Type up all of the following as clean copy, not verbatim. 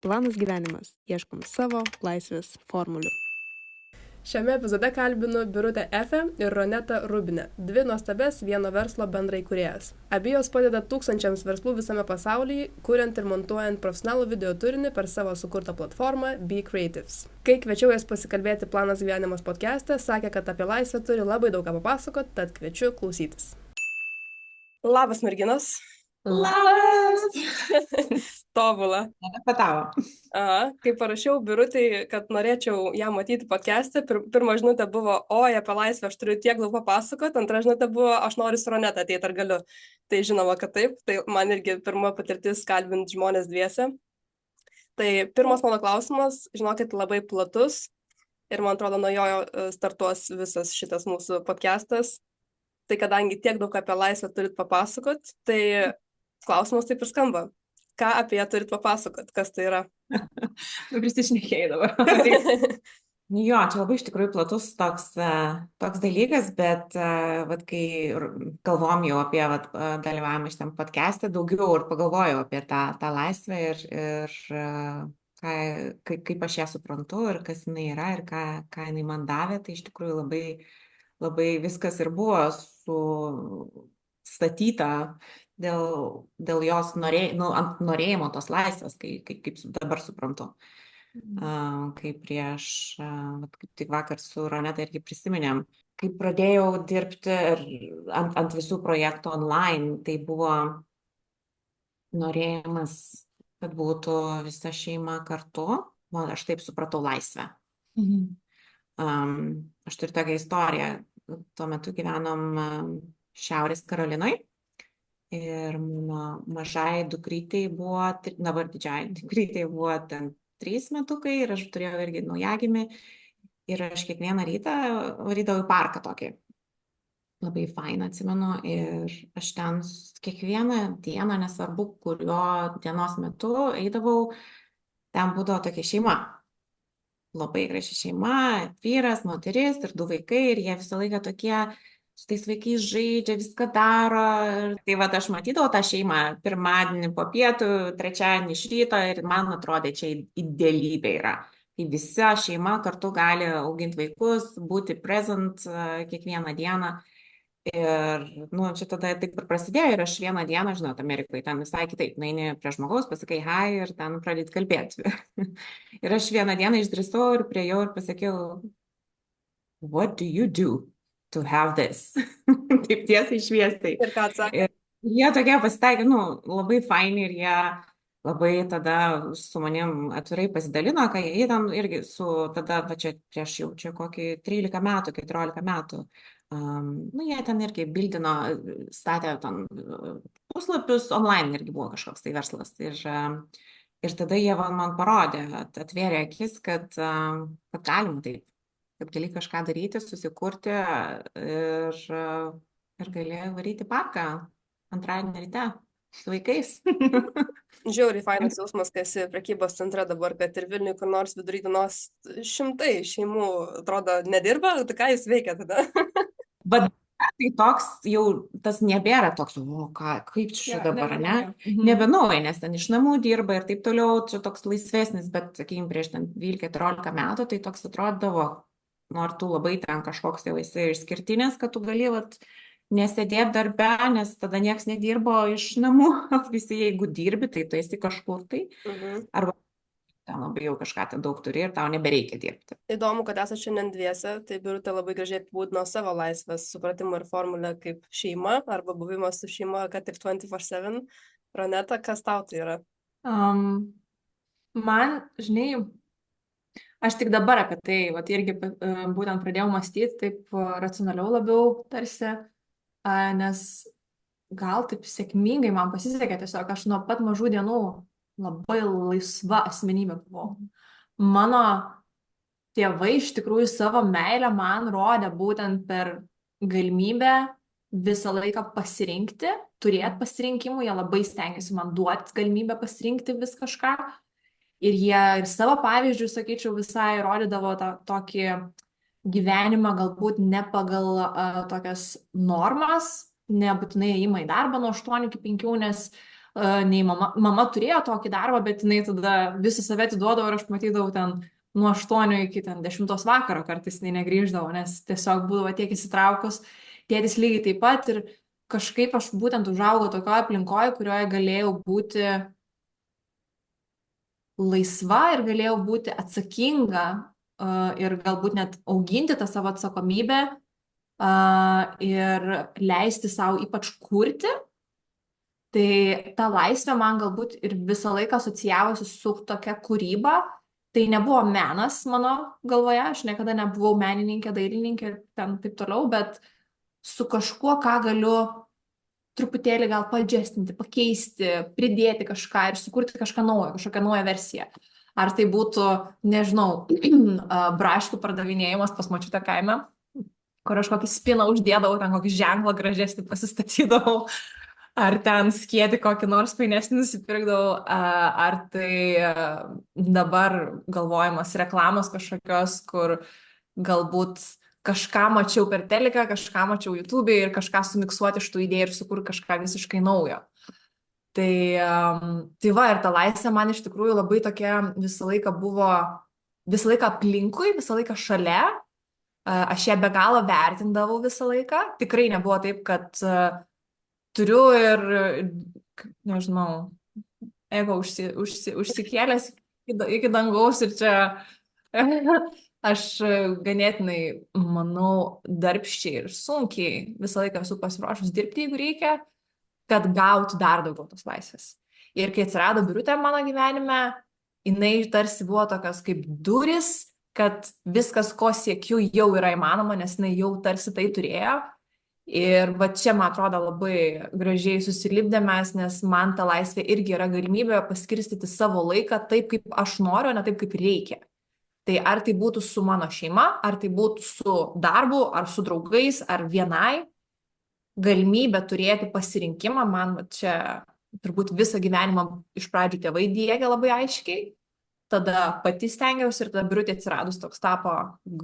Planas gyvenimas. Ieškom savo laisvės formulių. Šiame epizode kalbinu Birutę Efę ir Ronetą Rubinę, dvi nuostabes vieno verslo bendraįkūrėjas. Abi jos padeda tūkstančiams verslų visame pasaulyje, kuriant ir montuojant profesionalų video turinį per savo sukurtą platformą Be Creatives. Kai kviečiau jas pasikalbėti Planas gyvenimas podcast'e, sakė, kad apie laisvę turi labai daug ką papasakot, tad kviečiu klausytis. Labas, merginos. Labas! Tobula. Nepatavo. Kai parašiau Birutai, kad norėčiau ją matyti podcast'e, pirma žinutė buvo, oi, apie laisvę aš turiu tiek daug papasakot, antra žinutė buvo, aš noriu su Roneta ateiti, ar galiu. Tai žinoma, kad taip, tai man irgi pirma patirtis kalbinti žmonės dviese. Tai pirmas mano klausimas, žinokit, labai platus ir man atrodo, nuo jo startuos visas šitas mūsų podcast'as. Tai kadangi tiek daug apie laisvę turit papasakot, tai klausimas taip ir skamba. Ką apie ją turit papasakot? Kas tai yra? Prisišnekėjai dabar. Jo, čia labai iš tikrųjų platus toks dalykas, bet vat, kai galvom jau apie dalyvavimą šitam podcast'e, daugiau ir pagalvojau apie tą laisvę ir kaip aš ją suprantu ir kas jinai yra ir ką jinai man davė, tai iš tikrųjų labai viskas ir buvo statyta dėl jos norėjimo tos laisvės, kaip dabar suprantu. Kai prieš, kaip tik vakar su Roneta irgi prisiminėm, kai pradėjau dirbti ant visų projektų online, tai buvo norėjimas, kad būtų visa šeima kartu. Aš taip supratau laisvę. Aš turiu tokią istoriją. Tuo metu gyvenom Šiaurės Karolinoje ir mano mažai dukrytei buvo, dabar didžiai dukrytei buvo ten 3 metukai ir aš turėjau irgi naujagimį ir aš kiekvieną rytą varydavau į parką tokį. Labai fainą atsimenu ir aš ten kiekvieną dieną, nesvarbu kurio dienos metu eidavau, ten būdavo tokia šeima. Labai graži šeima, vyras, moteris ir 2 vaikai ir jie visą laiką tokie su tais vaikais žaidžia, viską daro. Tai aš matydavau tą šeimą pirmadienį po pietų, trečiadienį iš ryto ir man atrodė, čia idealybė yra. Tai visa šeima kartu gali auginti vaikus, būti present kiekvieną dieną. Ir čia tada taip ir prasidėjo ir aš vieną dieną, žinot, Amerikoje ten visai kitaip, nueini prie žmogaus, pasakai hi ir ten pradėti kalbėti. Ir aš vieną dieną išdrįsau ir priejau ir pasakiau, what do you do to have this? Taip tiesiai šviesiai. Ir ką atsakė? Jie tokie pasitaikė, labai faini ir jie labai tada su manim atvirai pasidalino, kai jie ten irgi tada čia prieš jau čia kokį 13 metų, 14 metų. Jie ten irgi bildino, statė ten puslapius, online irgi buvo kažkoks tai verslas. Ir tada jie man parodė, atvėrė akis, kad galima taip, kad gali kažką daryti, susikurti ir gali varyti parką antradienį ryte su vaikais. Žiauriai fainas jausmas, kai esi prekybos centre dabar, kad ir Vilniuje kur nors vidury dienos 100 šeimų, atrodo, nedirba, tai ką jūs veikia tada? Bet tai toks jau, tas nebėra toks, kaip čia dabar, ne? Nebenauja, nes ten iš namų dirba ir taip toliau, čia toks laisvesnis, bet, sakykime, prieš 12-14 metų, tai toks atrodavo, nors tu labai ten kažkoks jau esi išskirtinės, kad tu gali nesėdėti darbe, nes tada nieks nedirbo iš namų, visi jeigu dirbi, tai tu esi kažkur tai, arba ten labai jau kažką ten daug turi ir tau nebereikia dirbti. Įdomu, kad esate šiandien dviese, tai Birutė labai gražiai apibūdino savo laisvės supratimą ir formulę kaip šeima arba buvimas su šeima, kad ir 24/7. Roneta, kas tau tai yra? Man, žinai, aš tik dabar apie tai, irgi būtent pradėjau mąstyti taip racionaliau labiau tarsi, nes gal taip sėkmingai man pasisekė tiesiog, aš nuo pat mažų dienų labai laisva asmenybė buvau. Mano tėvai iš tikrųjų savo meilę man rodė būtent per galimybę visą laiką pasirinkti, turėti pasirinkimų, jie labai stengiasi man duoti galimybę pasirinkti vis kažką. Ir jie ir savo pavyzdžių, sakyčiau, visai rodydavo tokį gyvenimą galbūt ne pagal tokias normas, nebūtinai ėjimą į darbą nuo 8 iki 5, nes nei mama turėjo tokį darbą, bet jinai tada visą save atiduodavo ir aš matydavau ten nuo 8 iki ten 10 vakaro kartais jinai negrįždavo, nes tiesiog būdavo tiek įsitraukus, tėtis lygiai taip pat ir kažkaip aš būtent užaugau tokioje aplinkoje, kurioje galėjau būti laisva ir galėjau būti atsakinga ir galbūt net auginti tą savo atsakomybę ir leisti savo ypač kurti. Tai ta laisvė man galbūt ir visą laiką asocijavosi su tokia kūryba. Tai nebuvo menas mano galvoje, aš niekada nebuvau menininkė, dailininkė ir ten taip toliau, bet su kažkuo, ką galiu truputėlį gal padžestinti, pakeisti, pridėti kažką ir sukurti kažką naujo, kažkokią naują versiją. Ar tai būtų, nežinau, braškių pardavinėjimas pas močiutę kaime, kur aš kokį spiną uždėdavau, ten kokį ženklą gražesnį pasistatydavau, ar ten skėti kokį nors painesnį nusipirkdavau, ar tai dabar galvojimas reklamos kažkokios, kur galbūt kažką mačiau per teleką, kažką mačiau YouTube ir kažką sumiksuoti iš tų idėjų ir sukurti kažką visiškai naujo. Tai va, ir ta laisvė man iš tikrųjų labai tokia visą laiką buvo, visą laiką aplinkui, visą laiką šalia. Aš ją be galo vertindavau visą laiką. Tikrai nebuvo taip, kad turiu ir, nežinau, ego užsikėlęs iki dangaus ir čia aš ganėtinai, manau, darbščiai ir sunkiai visą laiką esu pasiruošus dirbti, jeigu reikia, kad gautų dar daugiau tos laisvės. Ir kai atsirado Birutė mano gyvenime, jinai tarsi buvo tokios kaip durys, kad viskas, ko siekiu, jau yra įmanoma, nes jinai jau tarsi tai turėjo. Ir va čia, man atrodo, labai gražiai susilipdėmės, nes man ta laisvė irgi yra galimybė paskirstyti savo laiką taip, kaip aš noriu, o ne taip, kaip reikia. Tai ar tai būtų su mano šeima, ar tai būtų su darbu, ar su draugais, ar vienai, galimybė turėti pasirinkimą, man va čia turbūt visą gyvenimą iš pradžių tėvai diegė labai aiškiai, tada pati stengiausi ir tada Birutė atsiradus toks tapo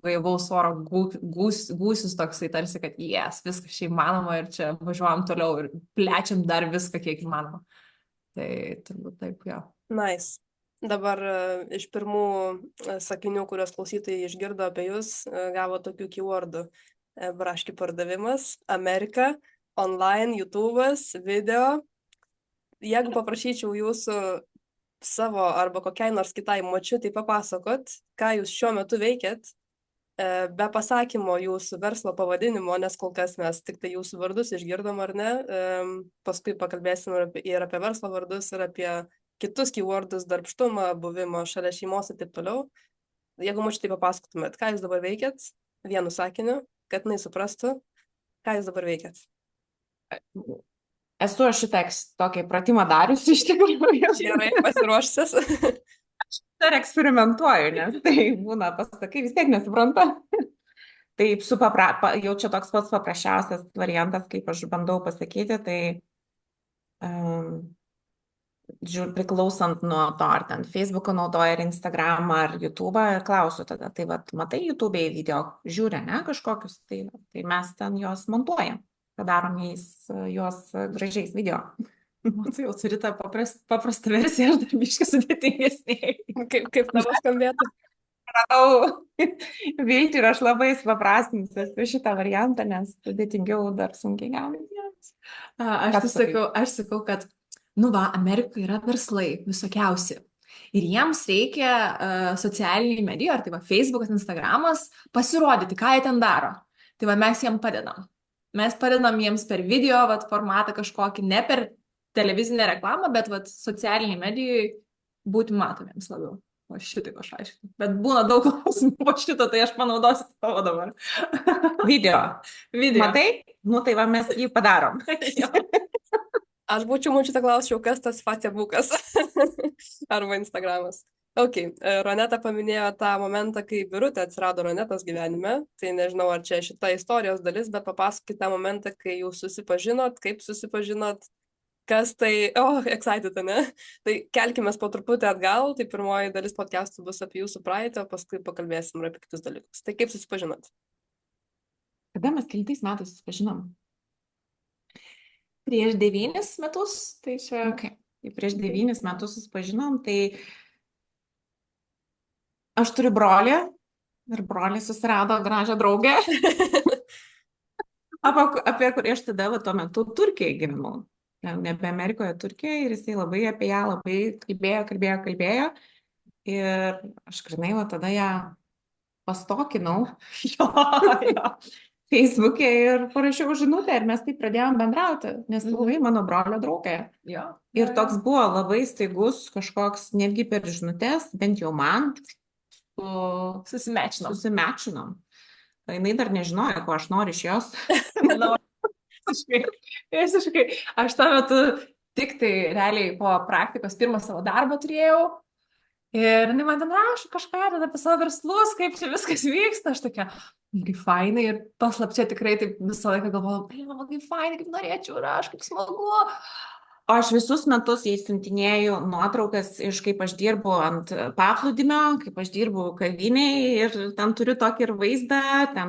gaivaus oro gūsis toksai tarsi, kad viskas čia įmanoma ir čia važiuojam toliau ir plečiam dar viską, kiek įmanoma. Tai turbūt taip, jo. Nice. Dabar iš pirmų sakinių, kuriuos klausytojai išgirdo apie jūs, gavo tokių keywordų. Braškių pardavimas, Amerika, online, YouTube'as, video. Jeigu paprašyčiau jūsų savo arba kokiai nors kitai močiutei papasakot, ką jūs šiuo metu veikiat, be pasakymo jūsų verslo pavadinimo, nes kol kas mes tik tai jūsų vardus išgirdom ar ne, paskui pakalbėsim ir apie verslo vardus, ir apie kitus keywordus, darbštumą, buvimo šalia šeimos ir taip toliau. Jeigu močiutei papasakotumėt, ką jūs dabar veikiat, vienu sakiniu, kad jinai suprastų, ką jūs dabar veikiat. Esu šitą tokį pratimą darius iš tikrųjų. Gerai pasiruošęs. Dar eksperimentuoju, nes tai būna pasakai, vis tiek nesupranta. Taip, jau čia toks pats paprasčiausias variantas, kaip aš bandau pasakyti, tai priklausant nuo to, ar ten Facebook'o naudoja, ar Instagram'ą, ar YouTube'ą, ir klausiu tada, tai vat, matai YouTube'e video žiūrė, ne, kažkokius, tai mes ten juos montuojam, padarom juos gražiais video. Tu jau turi tą paprastą versiją, ar dar biškai sudėtingesnė. Kaip tavo skambėtų? Vilti ir aš labai supaprastinsiu šitą variantą, nes sudėtingiau dar sunkiai gaunasi. Aš sakau, kad Amerikoje yra verslai visokiausi. Ir jiems reikia socialinių medijų, ar tai va Facebookas, Instagramas, pasirodyti, ką jie ten daro. Tai va mes jiems padedam. Mes padedam jiems per video formatą kažkokį, ne per televizinę reklamą, bet socialiniai medijai būti matomiems labiau. O šitaip aš aišku. Bet būna daug klausimų po šito, tai aš panaudosiu tavo dabar. Video. Matai? Tai va mes jį padarom. Aš būčiau močiutę klausčiau, kas tas Facebookas arba Instagramas. Ok, Roneta paminėjo tą momentą, kai Birutė atsirado Ronetos gyvenime. Tai nežinau, ar čia šita istorijos dalis, bet papasakokite tą momentą, kai jūs susipažinot, kaip susipažinot, kas tai, excited, ne? Tai kelkimės po truputį atgal, tai pirmoji dalis podcastų bus apie jūsų praeitį, o paskui pakalbėsim ir apie kitus dalykus. Tai kaip susipažinot? Kada mes kelintais metais susipažinom? prieš 9 metus, tai čia... Okay. Tai prieš 9 metus susipažinom, tai aš turiu brolį ir brolį susirado gražią draugę, apie kurį aš tada tuo metu Turkijoje gyvenau. Nebe Amerikoje, Turkijoje, ir jisai labai apie ją labai kalbėjo. Ir aš grinai tada ją pastokinau Facebook'e ir parašiau žinutę ir mes taip pradėjom bendrauti, nes buvai mano brolio draugė. Jo. Ir toks buvo labai staigus kažkoks, netgi per žinutės, bent jau man, susimečinom. Jinai dar nežinojo, ko aš noriu iš jos. Visiškai. Aš tuo metu tik tai realiai po praktikos pirmą savo darbą turėjau. Ir jinai man ten rašo kažką apie savo verslus, kaip čia viskas vyksta. Aš tokia, kaip fainai, ir paslapčia tikrai taip visą laiką galvojau, kaip fainai, kaip norėčiau, ir aš kaip smagu. O aš visus metus jai siuntinėjau nuotraukas iš kaip aš dirbu ant paplūdimio, kaip aš dirbu kavinėje ir ten turiu tokį ir vaizdą, ten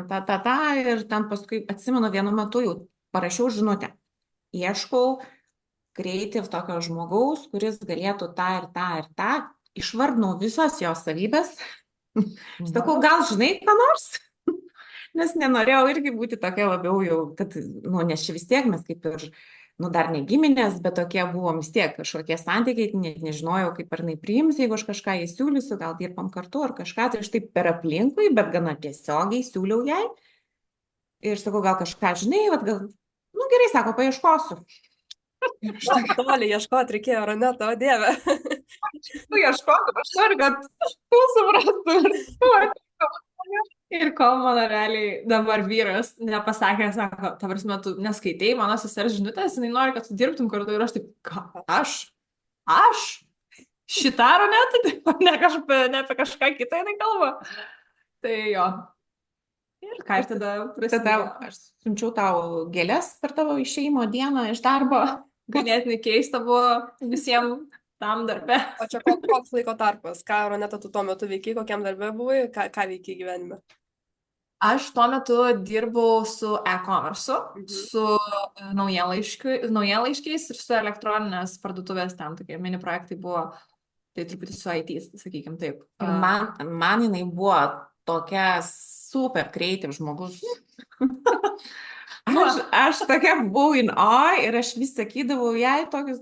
ir ten paskui atsimenu vienu metu jau parašiau žinutę. Ieškau greitai tokio žmogaus, kuris galėtų tą ir tą ir tą. Išvardinau visas jos savybės. Sakau, gal žinai ką nors? Nes nenorėjau irgi būti tokia labiau jau, kad, nes čia vis tiek mes kaip ir, dar ne giminės, bet tokie buvom vis tiek kažkokie santykiai, net nežinojau, kaip ar jinai priims, jeigu aš kažką jai siūlysiu, gal dirbam kartu ar kažką, tai aš taip per aplinkui, bet gana tiesiogiai siūliau jai. Ir sakau, gal kažką žinai, gal, gerai, sako, paieškosiu. Toli ieškoti reikėjo, Roneta, o Dieve. Ieškoti, aš noriu, kad tu suprastum. Ir kol mano realiai dabar vyras nepasakė, sako, ta prasme, tu neskaitei mano sesers žinutės, jinai nori, kad tu dirbtum kartu, ir aš taip, aš? Šitą Ronetą, ne apie kažką kitą jinai kalba. Tai jo. Ir ką aš tada prasidėjau? Aš siunčiau tau gėles per tavo išėjimo dieną iš darbo. Ganėtinai keista buvo visiems tam darbe. O čia koks laiko tarpas? Ką, Roneta, tu tuo metu veikiai, kokiam darbe buvai, ką veikiai gyvenime? Aš tuo metu dirbau su e-commerce, su naujienlaiškiais ir su elektroninės parduotuvės, tam tokie mini projektai buvo, tai truputį su IT, sakykime taip. Ir man jinai buvo tokia super creative žmogus. Aš tokia buvau in awe ir aš vis sakydavau jai tokius,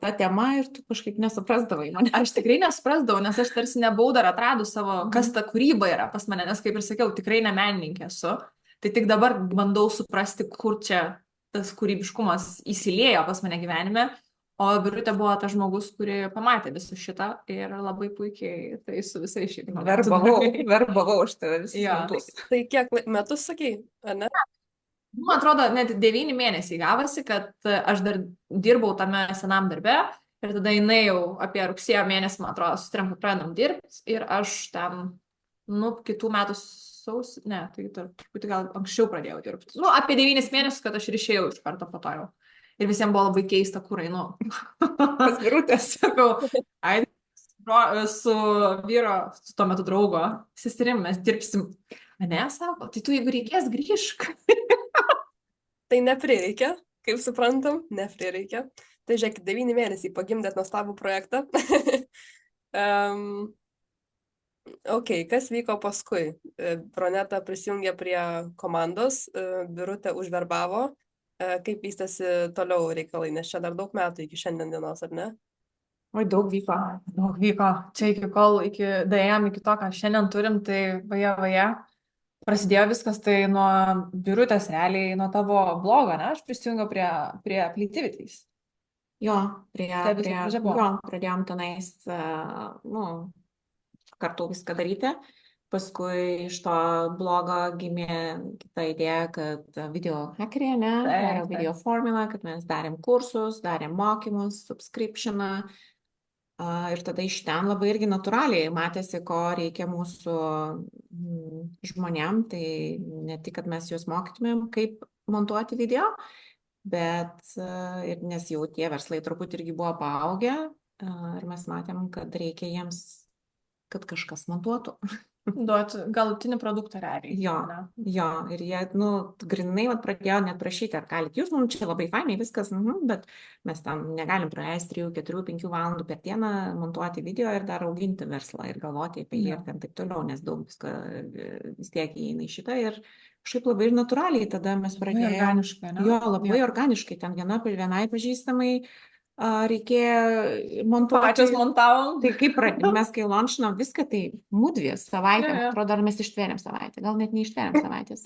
ta tema ir tu kažkaip nesuprasdavai mane. Aš tikrai nesuprasdavau, nes aš tarsi nebuvau dar atradus savo, kas ta kūryba yra pas mane, nes kaip ir sakiau, tikrai ne menininkė esu. Tai tik dabar bandau suprasti, kur čia tas kūrybiškumas įsiliejo pas mane gyvenime. O Birutė buvo tas žmogus, kuri pamatė visą šitą ir labai puikiai tai su visais šiaip. Verbavau aš tave visus metus. Tai kiek metus sakei, ar ne? Man atrodo, net 9 mėnesiai gavosi, kad aš dar dirbau tame senam darbe ir tada jinai jau apie rugsėjo mėnesį, man atrodo, susitarėm, kad pradedam dirbti ir aš ten, kitų metų sausį, tai truputį gal anksčiau pradėjau dirbti. Apie 9 mėnesius, kad aš ir išėjau iš karto po to jau. Ir visiems buvo labai keista, kur einu. Pas Birutės. Sakau, su vyro, su tuo metu draugo, seserim, mes dirbsim. Ne, sako, tai tu jeigu reikės, grįžk. Tai neprireikia, kaip suprantam, neprireikia. Tai žiūrėk, 9 mėnesiai pagimdėt nuostabų projektą. Kas vyko paskui? Roneta prisijungė prie komandos, Birutė užverbavo. Kaip vystėsi toliau reikalai, nes čia dar daug metų iki šiandien dienos, ar ne? Oi, daug vyko. Daug vyko. Čia daėjom iki to, ką šiandien turim, tai vaja. Prasidėjo viskas tai nuo Birutės realiai, nuo tavo blogo, ne? Aš prisijungiau prie Applitivitys. Jo, pradėjom tenais, kartu viską daryti. Paskui iš to blogo gimė kita idėja, kad video hackerė, video formula, kad mes darėm kursus, darėm mokymus, subscriptioną. Ir tada iš ten labai irgi natūraliai matėsi, ko reikia mūsų žmonėm. Tai ne tik, kad mes juos mokytumėm, kaip montuoti video, bet ir nes jau tie verslai truputį irgi buvo paaugę ir mes matėm, kad reikia jiems, kad kažkas montuotų. Duot galutinį produktą realiai. Jo, Ne? jo, ir jie, nu, grinai vat pradėjo net prašyti, ar galit jūs, mums čia labai fainai viskas, bet mes tam negalim praleisti 3, 4, 5 valandų per dieną, montuoti video ir dar auginti verslą ir galvoti apie jį Jo. ir ten taip toliau, nes daug visko vis tiek įeina į šitą ir kažkaip labai ir natūraliai tada mes Labai pradėjome. organiškai, ne? Jo, labai organiškai, ten vienai pažįstamai reikėjo montuoti. Pačios montavom. Tai kaip mes kai launchinom viską, tai mudvi savaitę, Jo, jo. atrodo, ar mes ištvėrėm savaitę, gal net neištvėrėm savaitės.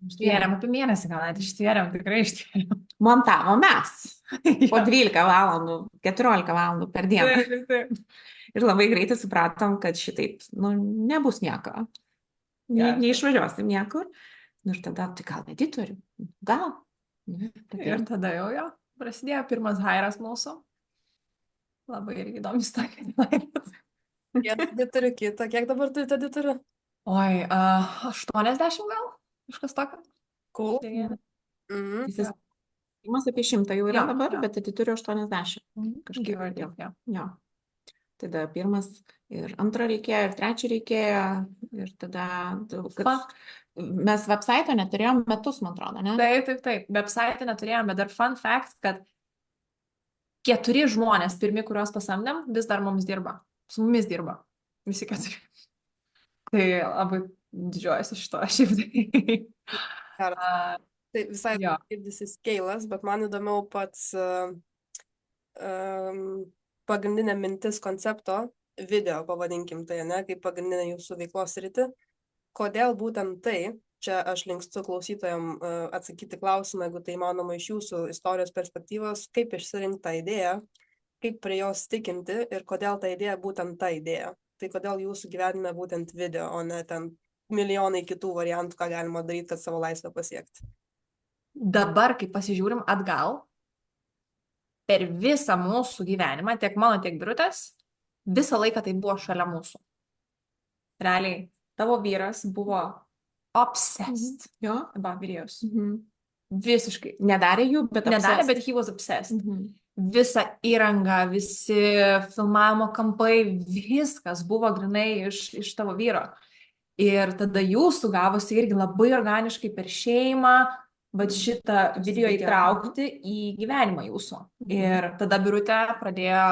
Ištvėrėm apie mėnesį, gal net ištvėrėm, tikrai ištvėrėm. Montavom mes po 12 valandų, 14 valandų per dieną. Taip. Ir labai greitai supratom, kad šitaip, nu, nebus nieko. Neišvažiuosim niekur. Ir tada, tai gal editorių? Gal. Ir tada jau prasidėjo pirmas hairas mūsų. Labai irgi įdomi istorija. Vieną editorių, kitą. Kiek dabar turite editorių? Oi, 80 gal? Kažkas tokio. Cool. Mhm. Įsistikimas apie 100 jau yra Jo, dabar, jo. bet editorių 80. Kažkaip ar jo. taip, jo. Jo. Tada pirmas ir antrą reikėjo, ir trečią reikėjo, ir tada... Mes website neturėjom metus, man atrodo, ne? Taip. Website neturėjom, bet dar fun fact, kad 4 žmonės, pirmi, kuriuos pasamdėm, vis dar mums dirba. Su mumis dirba. Visi 4. Tai labai didžiuojasi šito, šiaip tai. Tai visai Jo. girdisi scale'as, bet man įdomiau pats pagrindinė mintis koncepto, video pavadinkim tai, ne, kaip pagrindinė jūsų veiklos sritį. Kodėl būtent tai, čia aš linkstu klausytojam atsakyti klausimą, jeigu tai įmanoma iš jūsų istorijos perspektyvos, kaip išsirinkti tą idėją, kaip prie jos tikinti ir kodėl ta idėja būtent ta idėja. Tai kodėl jūsų gyvenime būtent video, o ne ten milijonai kitų variantų, ką galima daryti, kad savo laisvę pasiekti. Dabar, kai pasižiūrim atgal, per visą mūsų gyvenimą, tiek mano, tiek Birutės, visą laiką tai buvo šalia mūsų. Realiai, tavo vyras buvo obsessed Jo. about videos. Visiškai. Nedarė jų, bet Nedarė, obsessed. bet he was obsessed. Visa įranga, visi filmavimo kampai, viskas buvo grinai iš tavo vyro. Ir tada jūsų gavosi irgi labai organiškai per šeimą, bet šitą video įtraukti į gyvenimą jūsų. Ir tada Birutė pradėjo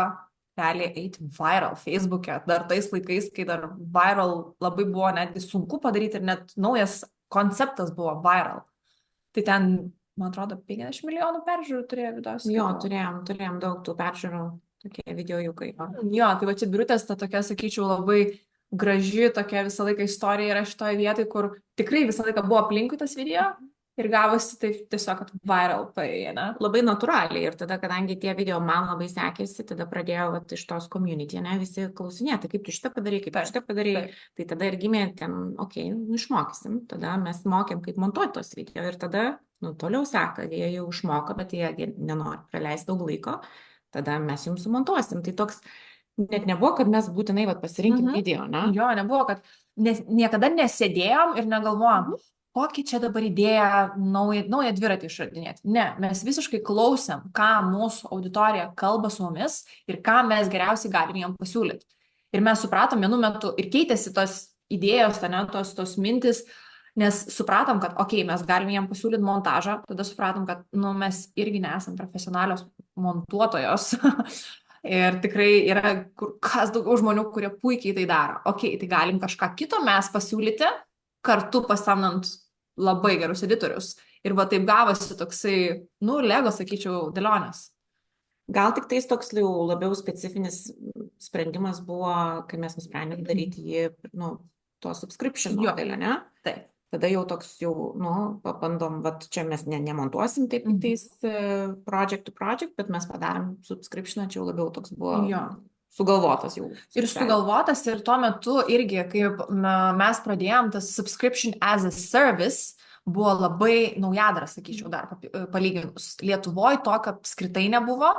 realiai eiti viral Facebook'e, dar tais laikais, kai dar viral labai buvo netgi sunku padaryti ir net naujas konceptas buvo viral. Tai ten, man atrodo, 50 milijonų peržiūrų turėjo videos. Jo, turėjom daug tų peržiūrų, tokie videojukai. Jo, tai va čia Birutės ta tokia, sakyčiau, labai graži tokia visą laiką istorija yra šitoje vietoje, kur tikrai visą laiką buvo aplinkui tas video ir gavosi tai tiesiog, kad viral paėjo, ne? Labai natūraliai ir tada, kadangi tie video man labai sekėsi, tada pradėjau vat, iš tos community, ne, visi klausinėti, kaip tu šitą padarai, kaip tu šitą padarai. Tai tada ir gimė ten, išmokysim, tada mes mokėm, kaip montuoti tos video ir tada, toliau seka, jie jau išmoko, bet jie nenori praleisti daug laiko, tada mes jums sumontuosim. Tai toks net nebuvo, kad mes būtinai pasirinkim video, ne? Jo, nebuvo, kad niekada nesėdėjom ir negalvojom, kokį čia dabar idėją naują dviratį išradinėti. Ne, mes visiškai klausėm, ką mūsų auditorija kalba su mumis ir ką mes geriausiai galim jam pasiūlyti. Ir mes supratom vienu metu ir keitėsi tos idėjos, tos mintis, nes supratom, kad mes galim jam pasiūlyti montažą, tada supratom, kad mes irgi nesam profesionalios montuotojos. Ir tikrai yra kur kas daugiau žmonių, kurie puikiai tai daro. Tai galim kažką kito mes pasiūlyti, kartu pasamdant labai gerus editorius. Ir va taip gavosi toksai, Lego, sakyčiau, dėlionės. Gal tik tais toks labiau specifinis sprendimas buvo, kai mes nusprendėm daryti jį, to subscription modelio, ne? Taip. Tada jau toks pabandom, čia mes nemontuosim taip tais project to project, bet mes padarėm subscriptioną, čia jau labiau toks buvo sugalvotas jau. Ir sugalvotas ir tuo metu irgi, kai mes pradėjom, tas subscription as a service buvo labai naujadaras, sakyčiau, dar palyginus. Lietuvoje to, kad apskritai nebuvo.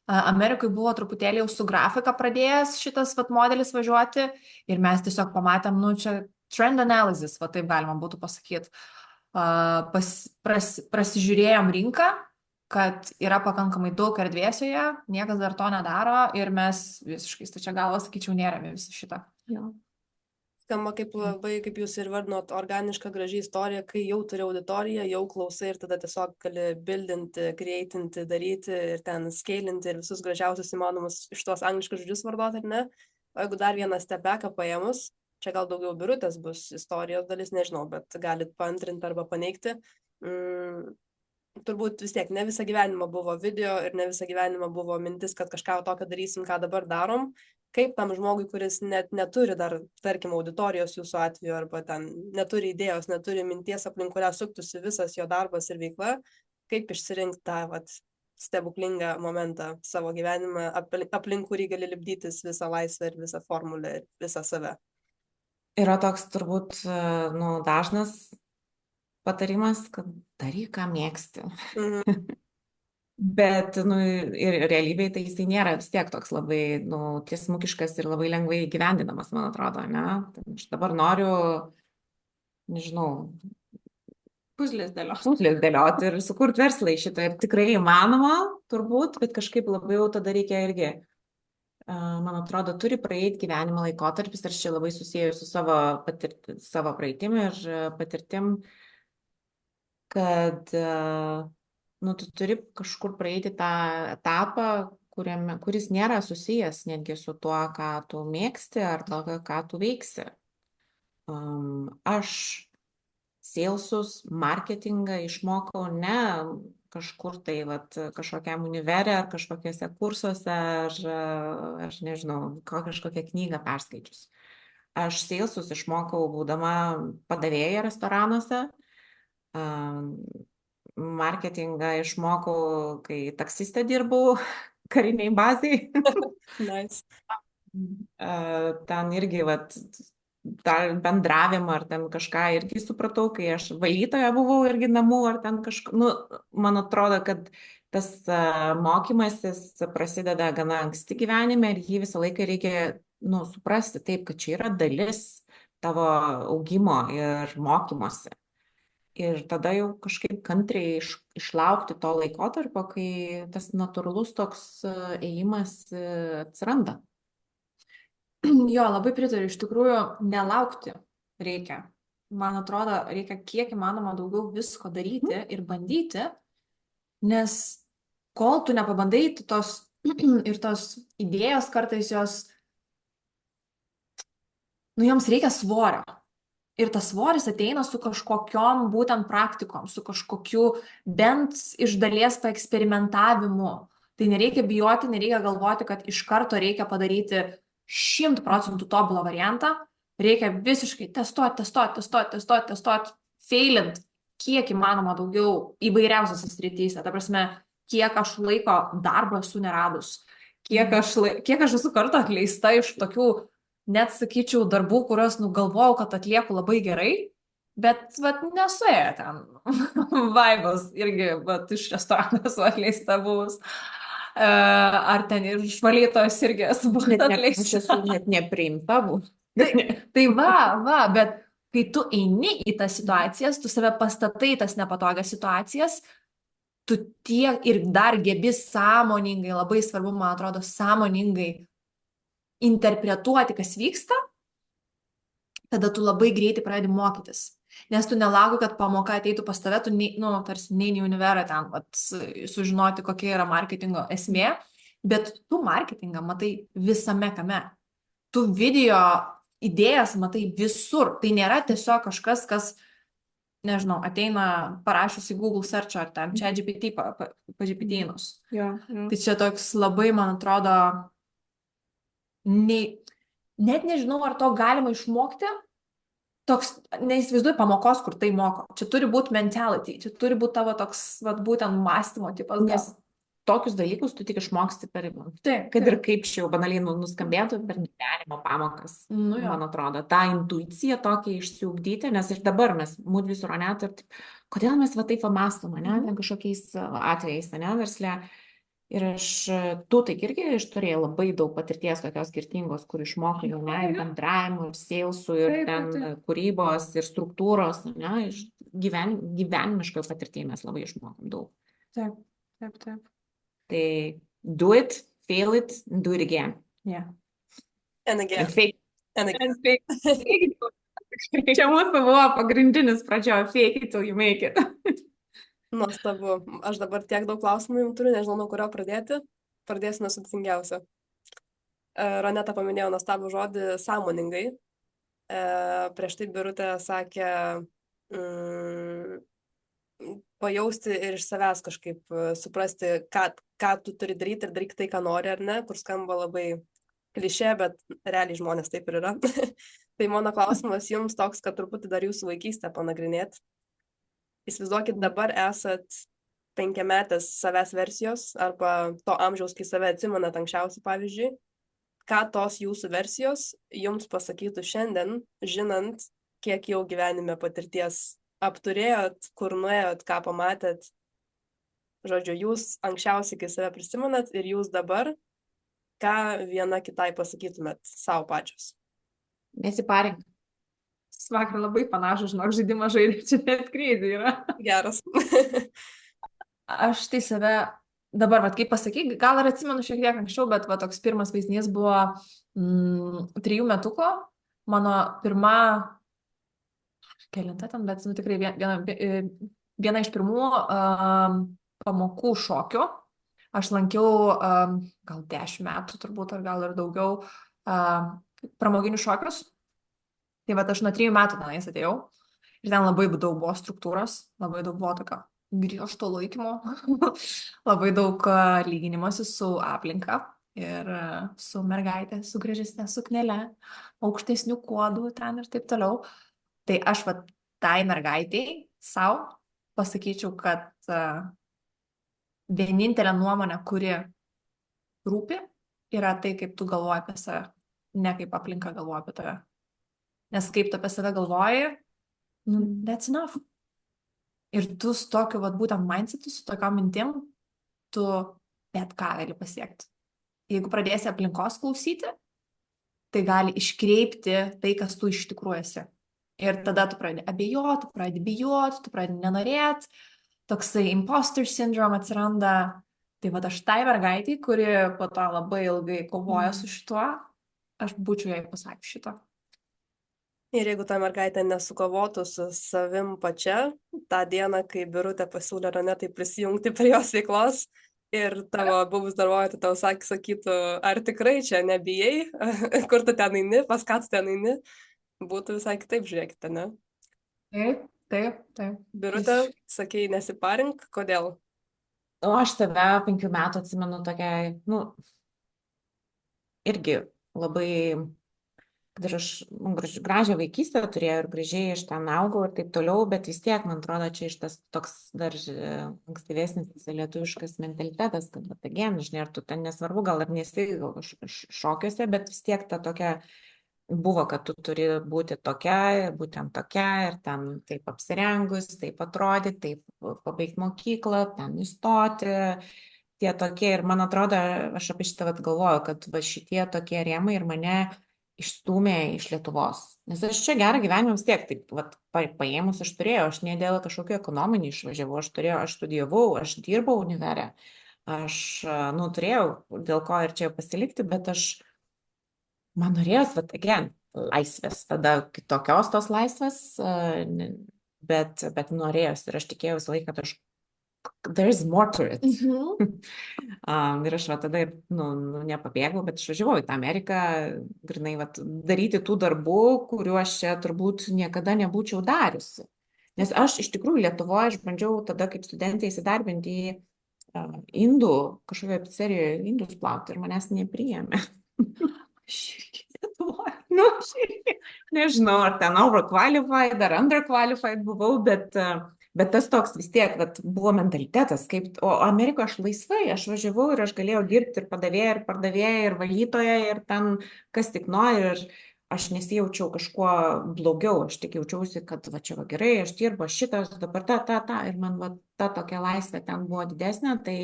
Amerikai buvo truputėlį jau su grafika pradėjęs šitas modelis važiuoti ir mes tiesiog pamatėm, čia trend analysis, taip galima būtų pasakyti. Prasižiūrėjom rinką, kad yra pakankamai daug erdvės joje, niekas dar to nedaro ir mes visiškai stačia galva, sakyčiau, nėrėme visą šitą. Skamba kaip labai, kaip jūs ir vardinot, organiška, graži istorija, kai jau turi auditoriją, jau klausai ir tada tiesiog gali bildinti, kreitinti, daryti ir ten skeilinti ir visus gražiausius įmanomus iš tuos angliškus žodžius vardoti, ar ne? O jeigu dar vieną stebeką paėmus, čia gal daugiau Birutės bus istorijos dalis, nežinau, bet galit paantrinti arba paneigti. Turbūt vis tiek ne visą gyvenimą buvo video ir ne visą gyvenimą buvo mintis, kad kažką tokio darysim, ką dabar darom. Kaip tam žmogui, kuris net neturi dar, tarkim, auditorijos jūsų atveju, arba ten neturi idėjos, neturi minties, aplink kurią suktųsi visas jo darbas ir veikla, kaip išsirinkti tą stebuklingą momentą savo gyvenimą, aplink kurį gali lipdytis visą laisvę ir visą formulę ir visą save. Yra toks turbūt dažnas patarimas, kad daryk, ką mėgsti. Bet ir realybėje tai jisai nėra vis tiek toks labai tiesmukiškas ir labai lengvai gyvendinamas, man atrodo, ne? Aš dabar noriu, nežinau, Puzlės dėlios. puzlės dėlioti ir sukurti verslą iš šito. Ir tikrai įmanoma, turbūt, bet kažkaip labai jau tada reikia irgi, man atrodo, turi praeiti gyvenimo laikotarpis, ir čia labai susijęs su savo praeitim ir patirtim, kad tu turi kažkur praeiti tą etapą, kuris nėra susijęs netgi su tuo, ką tu mėgsti ar to, ką tu veiksi. Aš salesus, marketingą išmokau ne kažkur tai kažkokiam univere ar kažkokiuose kursuose ar nežinau, kažkokią knygą perskaičius. Aš salesus išmokau būdama padavėja restoranuose, marketingą išmokau, kai taksiste dirbau kariniai bazai. Nice. Ten irgi tą bendravimą ar ten kažką irgi supratau, kai aš valytoja buvau irgi namų ar ten man atrodo, kad tas mokymasis prasideda gana anksti gyvenime ir jį visą laiką reikia suprasti taip, kad čia yra dalis tavo augimo ir mokymosi. Ir tada jau kažkaip kantriai išlaukti to laikotarpio, kai tas natūralus toks ėjimas atsiranda. Jo, labai pritariu, iš tikrųjų nelaukti reikia. Man atrodo, reikia kiek įmanoma daugiau visko daryti ir bandyti, nes kol tu nepabandai, ir tos idėjos kartais jos, joms reikia svorio. Ir tas svoris ateina su kažkokiom būtent praktikom, su kažkokiu bent iš dalies paeksperimentavimu. Tai nereikia bijoti, nereikia galvoti, kad iš karto reikia padaryti 100% tobulą variantą. Reikia visiškai testuoti, failint kiek įmanoma daugiau įvairiausiose srityse. Ta prasme, kiek aš laiko darbo esu neradus, kiek aš esu kartu atleista iš tokių, net sakyčiau, darbų, kuriuos galvojau, kad atlieku labai gerai, bet nesuėjo ten vaibas irgi, iš restorano esu atleista buvus. Ar ten ir išvalytojas irgi esu atleista. Aš esu net nepriimta buvus. Tai bet kai tu eini į tas situacijas, tu save pastatai tas nepatogias situacijas, tu tiek ir dar gebi sąmoningai, labai svarbu, man atrodo, sąmoningai interpretuoti, kas vyksta, tada tu labai greitai pradedi mokytis. Nes tu nelauki, kad pamoka ateitų pas tave, tu tarsi neini į univerą ten, sužinoti, kokia yra marketingo esmė, bet tu marketingą matai visame kame. Tu video idėjas matai visur. Tai nėra tiesiog kažkas, kas, nežinau, ateina parašius į Google search ar ten ChatGPT pažipitynus. Tai čia toks labai, man atrodo, net nežinau, ar to galima išmokti. Toks, neįsivaizduoju pamokos, kur tai moko. Čia turi būti mentality, čia turi būti tavo toks, būtent mąstymo tipas. Nes tokius dalykus tu tik išmoksti per, kad ir kaip čia jau banaliai nuskambėtų, per gyvenimo pamokas, man atrodo. Ta intuicija tokia išsiugdyti, nes ir dabar mes, mudvi su Roneta, kodėl mes taip mąstom, ten kažkokiais atvejais, versle. Ir tu tai irgi turėjai labai daug patirties tokios skirtingos, kur išmokai jau ir bendravimo, ir salesų, ir ten kūrybos, ir struktūros, iš gyvenimiškojo patirties mes labai išmokom daug. Taip. Tai do it, fail it, and do it again. And again. And And And fake it. Čia mūsų buvo pagrindinis pradžioje, fake it till you make it. nuostabu. Aš dabar tiek daug klausimų jums turiu, nežinau, nuo kurio pradėti. Pradėsiu nuo sudėtingiausio. Roneta paminėjo nuostabų žodį sąmoningai. Prieš tai Birutė sakė pajausti ir iš savęs kažkaip suprasti, ką tu turi daryti ir daryk tai, ką nori, ar ne, kur skamba labai klišė, bet realiai žmonės taip ir yra. Tai mano klausimas jums toks, kad truputį dar jūsų vaikystę panagrinėt. Įsivaizduokit, dabar esat 5-metės savęs versijos arba to amžiaus, kai save atsimenat anksčiausiai, pavyzdžiui. Ką tos jūsų versijos jums pasakytų šiandien, žinant, kiek jau gyvenime patirties apturėjot, kur nuėjot, ką pamatėt. Žodžiu, jūs anksčiausiai, kai save prisimenat ir jūs dabar, ką viena kitai pasakytumėt savo pačios. Nesiparink. Vakar labai panašų, žinok, žaidimą žaidė, čia net kreidai yra. Geras. Aš tai save, dabar, vat, kaip pasakyk, gal ir atsimenu šiek tiek anksčiau, bet va, toks pirmas vaizdinys buvo 3 metuko, mano pirma, kelinta ten, bet tikrai viena iš pirmų pamokų šokio. Aš lankiau gal 10 metų turbūt, ar gal ir daugiau pramoginius šokius. Tai va, aš nuo 3 metų tenais atėjau ir ten labai daug buvo struktūros, labai daug buvo tokio griežto laikymo, labai daug lyginimosi su aplinka ir su mergaitė, su gražesnė suknele, aukštesnių kuodų ten ir taip toliau. Tai aš va tai mergaitei savo pasakyčiau, kad vienintelė nuomonė, kuri rūpi, yra tai, kaip tu galvoji apie save, ne kaip aplinka galvoja apie tave. Nes kaip tu apie save galvoji, that's enough. Ir tu su tokiu, vat, būtent mindsetu, su tokiom mintim, tu bet ką gali pasiekti. Jeigu pradėsi aplinkos klausyti, tai gali iškreipti tai, kas tu iš tikrųjų esi. Ir tada tu pradedi abejoti, tu pradedi bijoti, tu pradedi nenorėti, toksai imposter syndrome atsiranda. Tai va aš tai mergaitei, kuri po to labai ilgai kovoja su šituo, aš būčiau jai pasakius šito. Ir jeigu ta mergaitė nesukovotų su savim pačia, tą dieną, kai Birutė pasiūlė Ronetai prisijungti prie jos veiklos ir tavo buvus darbuotojai tau sakytų, ar tikrai čia nebijai, kur tu ten eini, pas ką tu ten eini, būtų visai kitaip, žiūrėkite, ne? Taip. Birutė, sakei, nesiparink, kodėl? O aš save 5 metų atsimenu tokiai, irgi labai, kad aš gražią vaikystę turėjau ir gražiai iš ten augau ir taip toliau, bet vis tiek, man atrodo, čia iš tas toks dar ankstyvesnis lietuviškas mentalitetas, kad žinai, ar tu ten nesvarbu, gal ir nesi šokiuose, bet vis tiek ta tokia buvo, kad tu turi būti tokia, būtent tokia ir ten taip apsirengus, taip atrodyti, taip pabaigti mokyklą, ten įstoti, tie tokie ir man atrodo, aš apie šitą galvoju, kad va šitie tokie rėmai ir mane išstūmė iš Lietuvos. Nes aš čia gerą gyvenimą vis tiek, taip, paėmus aš turėjau, aš ne dėl kažkokio ekonominį išvažiavau, aš studijavau, aš dirbau univere, aš, turėjau dėl ko ir čia pasilikti, bet man norėjos, laisvės, tada kitokios tos laisvės, bet norėjos ir aš tikėjau visą laiką, kad there is more to it. Ir aš tada nepabėgau, bet išvažiavau į tą Ameriką, grinai daryti tų darbų, kuriuos aš čia turbūt niekada nebūčiau dariusi. Nes aš iš tikrųjų Lietuvoje, aš bandžiau tada kaip studentė įsidarbinti į indų, kažkokio pizzerijoje indus plauti ir manęs nepriėmė. Nežinau, ar ten overqualified, ar underqualified buvau, bet tas toks vis tiek buvo mentalitetas, o Amerikoje aš laisvai, aš važiavau ir aš galėjau dirbti ir padavėja, ir pardavėja, ir valytoja, ir ten kas tik nori, ir aš nesijaučiau kažkuo blogiau, aš tik jaučiausi, kad čia gerai, aš dirbu, šitas, dabar ir man ta tokia laisvė ten buvo didesnė, tai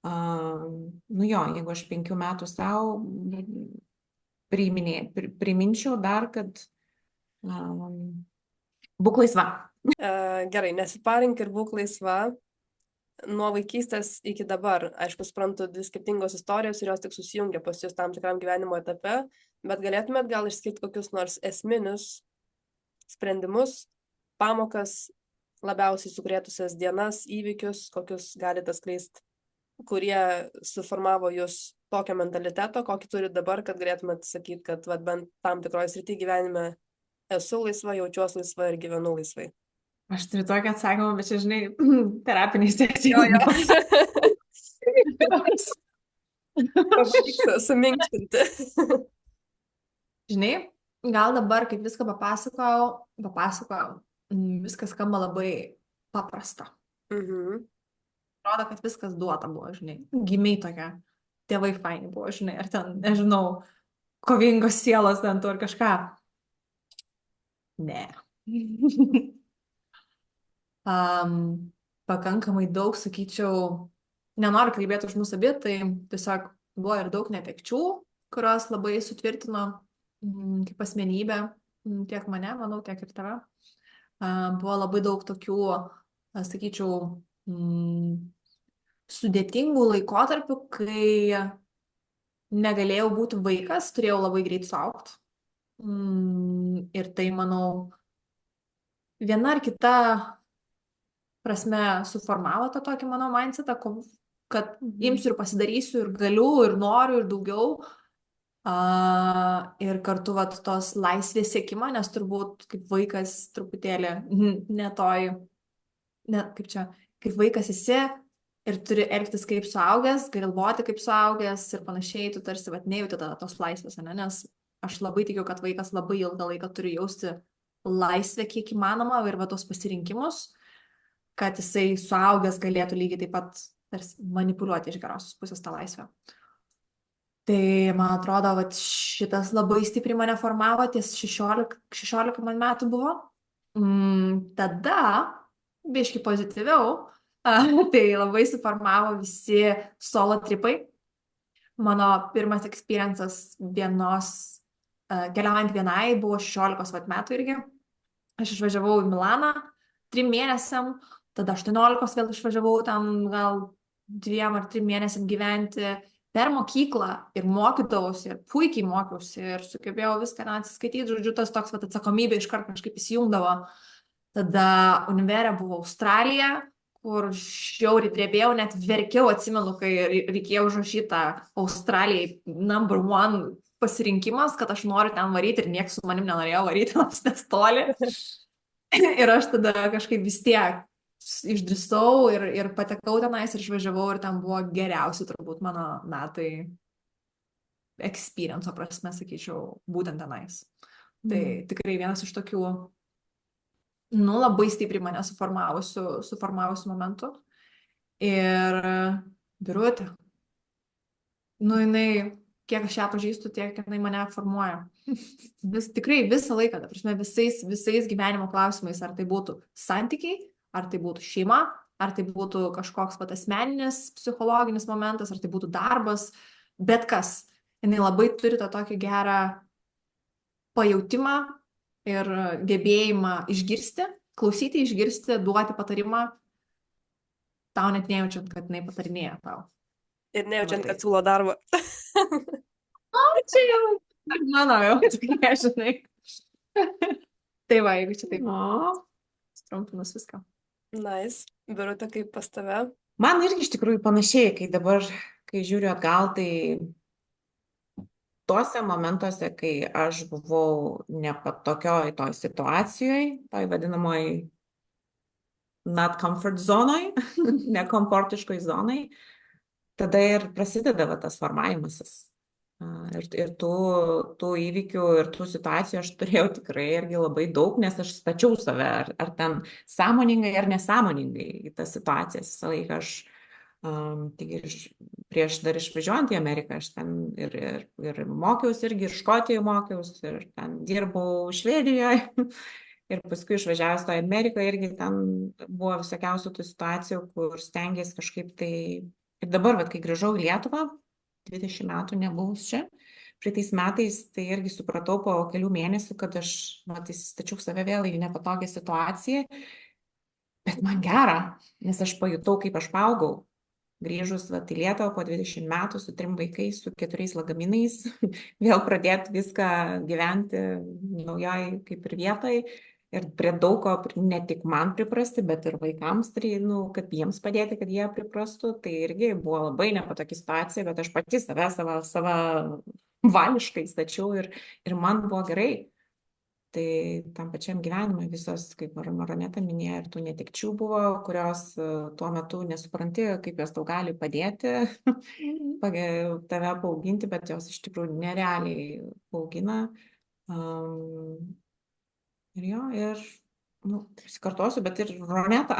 jeigu aš 5 metų savo priminčiau dar, kad būk laisva. Gerai, nesiparink ir būk laisva. Nuo vaikystės iki dabar, aišku, suprantu, 2 skirtingos istorijos ir jos tik susijungia pas jūs tam tikram gyvenimo etape. Bet galėtumėt gal išskirti kokius nors esminius sprendimus, pamokas, labiausiai sukrėtusias dienas, įvykius, kokius galite skleisti, kurie suformavo jūs tokio mentaliteto, kokį turit dabar, kad galėtumėt sakyti, kad vat, bent tam tikroje srityje gyvenime esu laisva, jaučiuosi laisva ir gyvenu laisvai. Aš turiu tokį atsakymą, bet čia, žinai, terapiniai Jo, sekcijai. Pavyksta suminkštinti. Žinai, gal dabar, kaip viską papasakojau, viskas skamba labai paprasta. Mhm. Atrodo, kad viskas duota buvo, žinai. Gimiai tokia. Tėvai faini buvo, žinai. Ar ten, nežinau, kovingos sielos ten tu ar kažką. Ne. Pakankamai daug, sakyčiau, nenoriu kalbėti už mūsų abi, tai tiesiog buvo ir daug netekčių, kurios labai sutvirtino kaip asmenybę, tiek mane, manau, tiek ir tave. Buvo labai daug tokių, sakyčiau, sudėtingų laikotarpių, kai negalėjau būti vaikas, turėjau labai greit suaugti. Ir tai, manau, viena ar kita prasme suformavo tą tokį mano mindsetą, kad imsiu ir pasidarysiu, ir galiu, ir noriu, ir daugiau. Ir kartu vat, tos laisvės siekimą, nes turbūt kaip vaikas truputėlį kaip vaikas esi ir turi elgtis kaip suaugęs, galvoti kaip suaugęs ir panašiai, tu tarsi nejauti tos laisvės, ne? Nes aš labai tikiu, kad vaikas labai ilgą laiką turi jausti laisvę kiek įmanoma ir tos pasirinkimus, kad jisai suaugęs galėtų lygiai taip pat tarsi manipuliuoti iš gerosios pusės tą laisvę. Tai, man atrodo, šitas labai stipriai mane formavo, ties 16 man metų buvo. Tada, biški pozityviau, tai labai suformavo visi solo tripai. Mano pirmas experiences keliaujant vienai buvo 16 metų irgi. Aš išvažiavau į Milaną 3 mėnesiam, tada 18 vėl išvažiavau ten gal 2 ar 3 mėnesiam gyventi per mokyklą ir mokydavausi, ir puikiai mokiausi, ir sugebėjau viską atsiskaityti, žodžiu, tas toks atsakomybė iškart kažkaip įsijungdavo. Tada univerė buvo Australija, kur žiauriai drebėjau, net verkiau, atsimenu, kai reikėjo užrašytą Australijai #1 pasirinkimas, kad aš noriu ten varyti ir niekas su manim nenorėjo varyti, nes toli. Ir aš tada kažkaip vis tiek išdrįsau ir patekau tenais ir išvažiavau ir ten buvo geriausi turbūt mano metai experience prasme, sakyčiau, būtent tenais. Tai tikrai vienas iš tokių, labai stipriai mane suformavusių momentų. Ir Birutė, jinai, kiek aš ją pažįstu, tiek jinai mane formuoja. Tikrai visą laiką, ta prasme, visais gyvenimo klausimais, ar tai būtų santykiai, ar tai būtų šeima, ar tai būtų kažkoks asmeninis, psichologinis momentas, ar tai būtų darbas, bet kas. Jinai labai turi tą tokį gerą pajautimą ir gebėjimą išgirsti, klausyti, išgirsti, duoti patarimą, tau net nejaučiant, kad jinai patarinėja tau. Ir nejaučiant, kad siūlo darbą. Čia jau, mano jau, tikrai, žinai. Tai va, jeigu čia taip, trumpinus viską. Nice. Birutė, kaip pas tave? Man irgi iš tikrųjų panašiai, kai žiūriu atgal, tai tuose momentuose, kai aš buvau nepatokioj toj situacijoj, toj vadinamoj not comfort zonoj, nekomfortiškoj zonoj, tada ir prasideda tas formavimasis. Ir tų įvykių ir tų situacijų aš turėjau tikrai irgi labai daug, nes aš stačiau save, ar ten sąmoningai ar nesąmoningai į tas situacijas. Visą laiką aš, prieš dar išvažiuojant į Ameriką, aš ten ir mokiausi, irgi ir Škotijoje mokiausi, ir ten dirbau Švedijoje. Ir paskui išvažiavęs į Ameriką irgi ten buvo visokiausių tų situacijų, kur stengiasi kažkaip tai. Ir dabar, kai grįžau į Lietuvą, 20 metų nebuvus čia. Praeitais metais tai irgi supratau po kelių mėnesių, kad aš įsistačiau save vėl į nepatogią situaciją, bet man gera, nes aš pajutau, kaip aš paaugau. grįžus vat, į Lietuvą po 20 metų su 3 vaikais, su 4 lagaminais, vėl pradėti viską gyventi naujoj kaip ir vietoj. Ir prie daug ko ne tik man priprasti, bet ir vaikams, tai, nu, kad jiems padėti, kad jie priprastų. Tai irgi buvo labai nepatogi situacija, bet aš pati save vališkai stačiau ir man buvo gerai. Tai tam pačiam gyvenimui visos, kaip Maroneta minėjo, ir tų netikčių buvo, kurios tuo metu nesupranti, kaip jos tau gali padėti tave paauginti, bet jos iš tikrųjų nerealiai paugina. Ir nu, pasikartosiu, bet ir Roneta,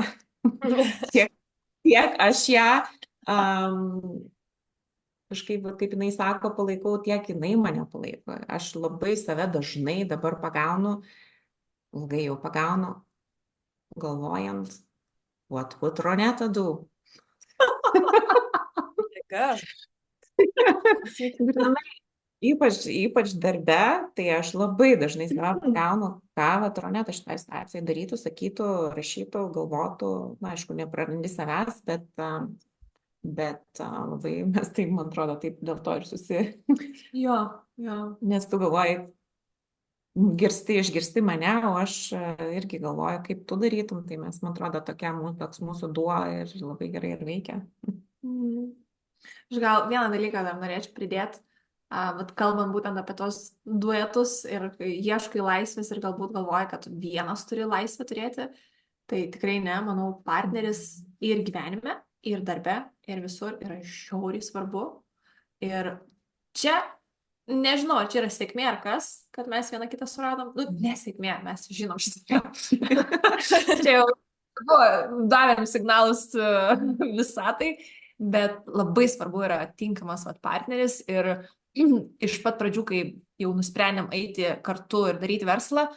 tiek aš ją kažkaip, kaip jinai sako, palaikau, tiek jinai mane palaiko. Aš labai save dažnai dabar pagaunu, ilgai jau pagaunu, galvojant, what would Roneta do? Ypač darbe, tai aš labai dažnai save pagaunu, ką Roneta šitą situaciją darytų, sakytų, rašytų, galvotų, na, aišku, neprarandi savęs, bet labai mes taip, man atrodo, taip dėl to ir Jo. nes tu galvoji, išgirsti mane, o aš irgi galvoju, kaip tu darytum, tai mes, man atrodo, toks mūsų duo ir labai gerai ir veikia. Aš gal vieną dalyką dar norėčiau pridėti, bet kalbant būtent apie tos duetus ir ieškai laisvės ir galbūt galvoji, kad vienas turi laisvę turėti, tai tikrai ne, manau, partneris ir gyvenime, ir darbe, ir visur yra žiauriai svarbu. Ir čia, nežinau, ar čia yra sėkmė ar kas, kad mes vieną kitą suradom. Nu, nesėkmė, mes žinom šitą. Čia jau davėm signalus visatai, bet labai svarbu yra tinkamas partneris ir iš pat pradžių, kai jau nusprendėm eiti kartu ir daryti verslą,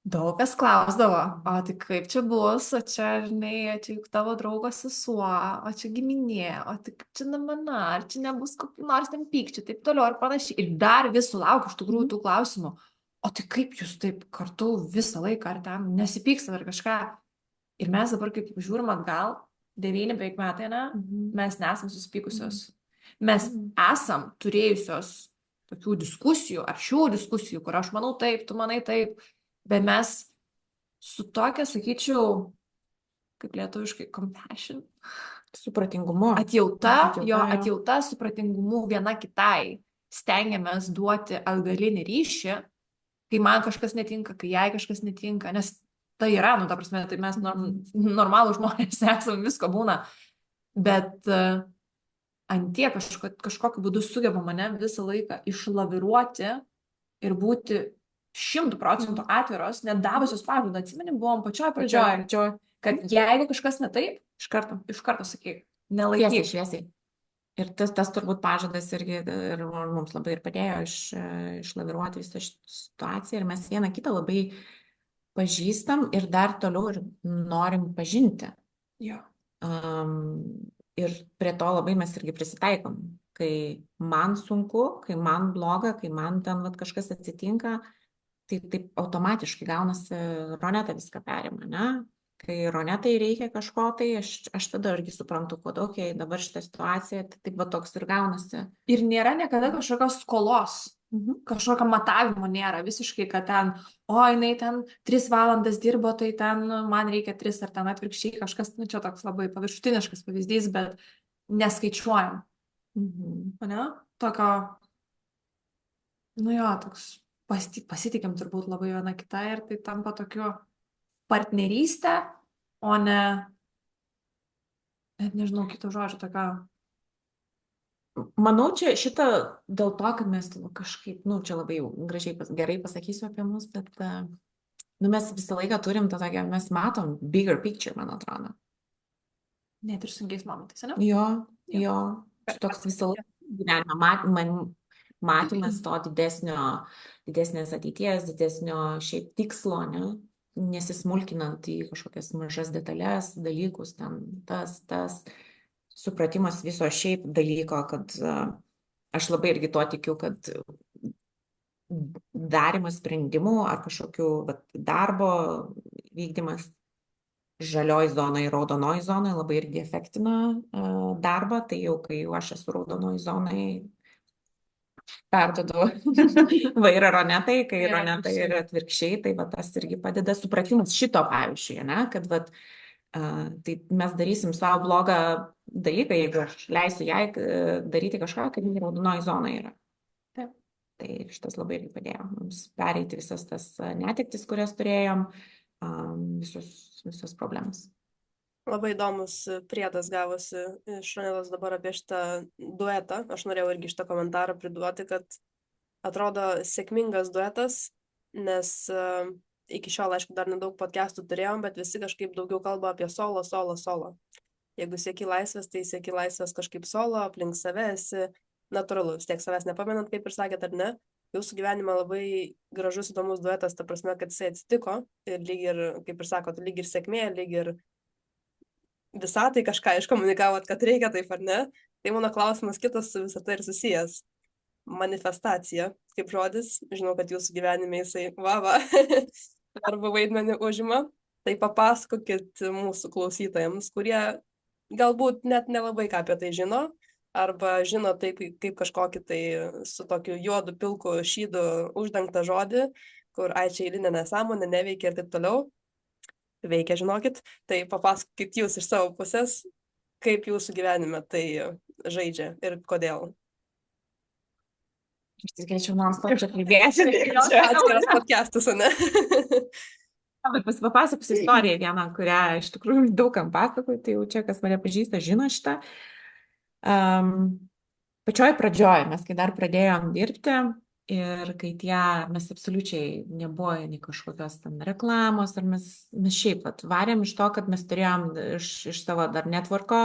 daug kas klausdavo, o tai kaip čia bus, o čia, žinai, čia juk tavo draugas sesuo, o čia giminė, o tai kaip čia namana, ar čia nebus kokių nors ten pykčių, taip toliau ir panašiai. Ir dar vis sulaukiu iš tikrųjų tų klausimų, o tai kaip jūs taip kartu visą laiką, ar ten nesipykstat ar kažką. Ir mes dabar kaip žiūrim atgal, 9 beveik metai, ne, mes nesam susipykusios. Mes esam turėjusios tokių diskusijų, ar šių diskusijų, kur aš manau taip, tu manai taip, bet mes su tokia, sakyčiau, kaip lietuviškai, compassion, supratingumu, atjauta, supratingumu viena kitai, stengiamės duoti atgalinį ryšį, kai man kažkas netinka, kai jai kažkas netinka, nes tai yra, nu, ta prasme, tai mes normalų žmonės esam, visko būna, bet antie kažkokiu būdu sugeba mane visą laiką išlaviruoti ir būti 100% atviros, net davusios pažadą, atsimenim, buvom pačioj pradžioj, kad jeigu kažkas ne taip, iš karto sakyk, nelaikyk. Šviesiai. Ir tas turbūt pažadas irgi ir mums labai ir padėjo išlaviruoti visą situaciją ir mes vieną kitą labai pažįstam ir dar toliau ir norim pažinti. Jo. Ir prie to labai mes irgi prisitaikom. Kai man sunku, kai man bloga, kai man ten kažkas atsitinka, tai taip automatiškai gaunasi Roneta viską perima, ne? Kai Ronetai reikia kažko, tai aš tada irgi suprantu, kad dabar šitą situaciją, tai taip toks ir gaunasi. Ir nėra niekada kažkokios skolos, kažkokio matavimo nėra visiškai, kad ten, jinai ten 3 valandas dirbo, tai ten man reikia 3 ar ten atvirkščiai kažkas, nu čia toks labai paviršutiniškas pavyzdys, bet neskaičiuojam. Ne? Tokio, nu jo, toks pasitikim turbūt labai viena kita ir tai tampa tokiu partnerystę, o ne, net nežinau kito žodžio, tokio. Manau, čia šitą dėl to, kad mes kažkaip, nu, čia labai gerai pasakysiu apie mus, bet mes visą laiką turim tą tokią, mes matom bigger picture, man atrodo. Net ir sunkiais momentais, ne? Jo. Toks visą laiką gyvenime matymas to didesnės ateities, didesnio šiaip tikslo, ne? Nesismulkinant į kažkokias mažas detalės, dalykus, ten tas supratimas viso šiaip dalyko, kad aš labai irgi to tikiu, kad darimas sprendimų ar kažkokių darbo vykdymas žalioj zonai, raudonoj zonai labai irgi efektina darbą, tai jau kai jau aš esu raudonoj zonai, perdodu vairą Ronetai, kai Ir Roneta atvirkščiai. yra atvirkščiai, tai va tas irgi padeda supratimas šito pavyzdžiui, ne, kad va, tai mes darysim savo blogą dalyką, jeigu aš leisiu jai daryti kažką, kai raudonoji zona yra. Taip. Tai šitas labai irgi padėjo mums pereiti visas tas netektis, kurias turėjom, visos problemas. Labai įdomus priedas gavosi iš Ronetos dabar apie šitą duetą. Aš norėjau irgi šitą komentarą priduoti, kad atrodo sėkmingas duetas, nes iki šiol, aišku, dar nedaug podcastų turėjom, bet visi kažkaip daugiau kalba apie solo. Jeigu sieki laisvės, tai sieki laisvės kažkaip solo, aplink save esi natūralu, vis tiek savęs nepamenant, kaip ir sakėt, ar ne. Jūsų gyvenime labai gražus, įdomus duetas, ta prasme, kad jisai atsitiko ir lyg ir, kaip ir sakot, lyg ir sėkmė, lyg ir visatai kažką iškomunikavot, kad reikia taip ar ne. Tai mano klausimas kitas su visata ir susijęs. Manifestacija, kaip žodis, žinau, kad jūsų gyvenime jisai arba vaidmenį užima. Tai papasakokit mūsų klausytojams, kurie galbūt net nelabai ką apie tai žino, arba žino taip kaip kažkokį tai su tokiu juodu pilku šydu uždengtą žodį, kur ai čia eilinė nesąmonė, neveikia ir taip toliau. Veikia, žinokit. Tai papasakokit jūs iš savo pusės, kaip jūsų gyvenime tai žaidžia ir kodėl. Aš tik galėčiau non-stop čia kalbėti. Atskiras podcastas, ne? Bet papasakosiu istoriją vieną, kurią iš tikrųjų daugam pasakoju, tai jau čia, kas mane pažįsta, žino šitą. Pačioj pradžioj, mes kai dar pradėjom dirbti ir kai mes absoliučiai nebuvo nei kažkokios ten reklamos, ar mes šiaip varėm iš to, kad mes turėjom iš savo dar networko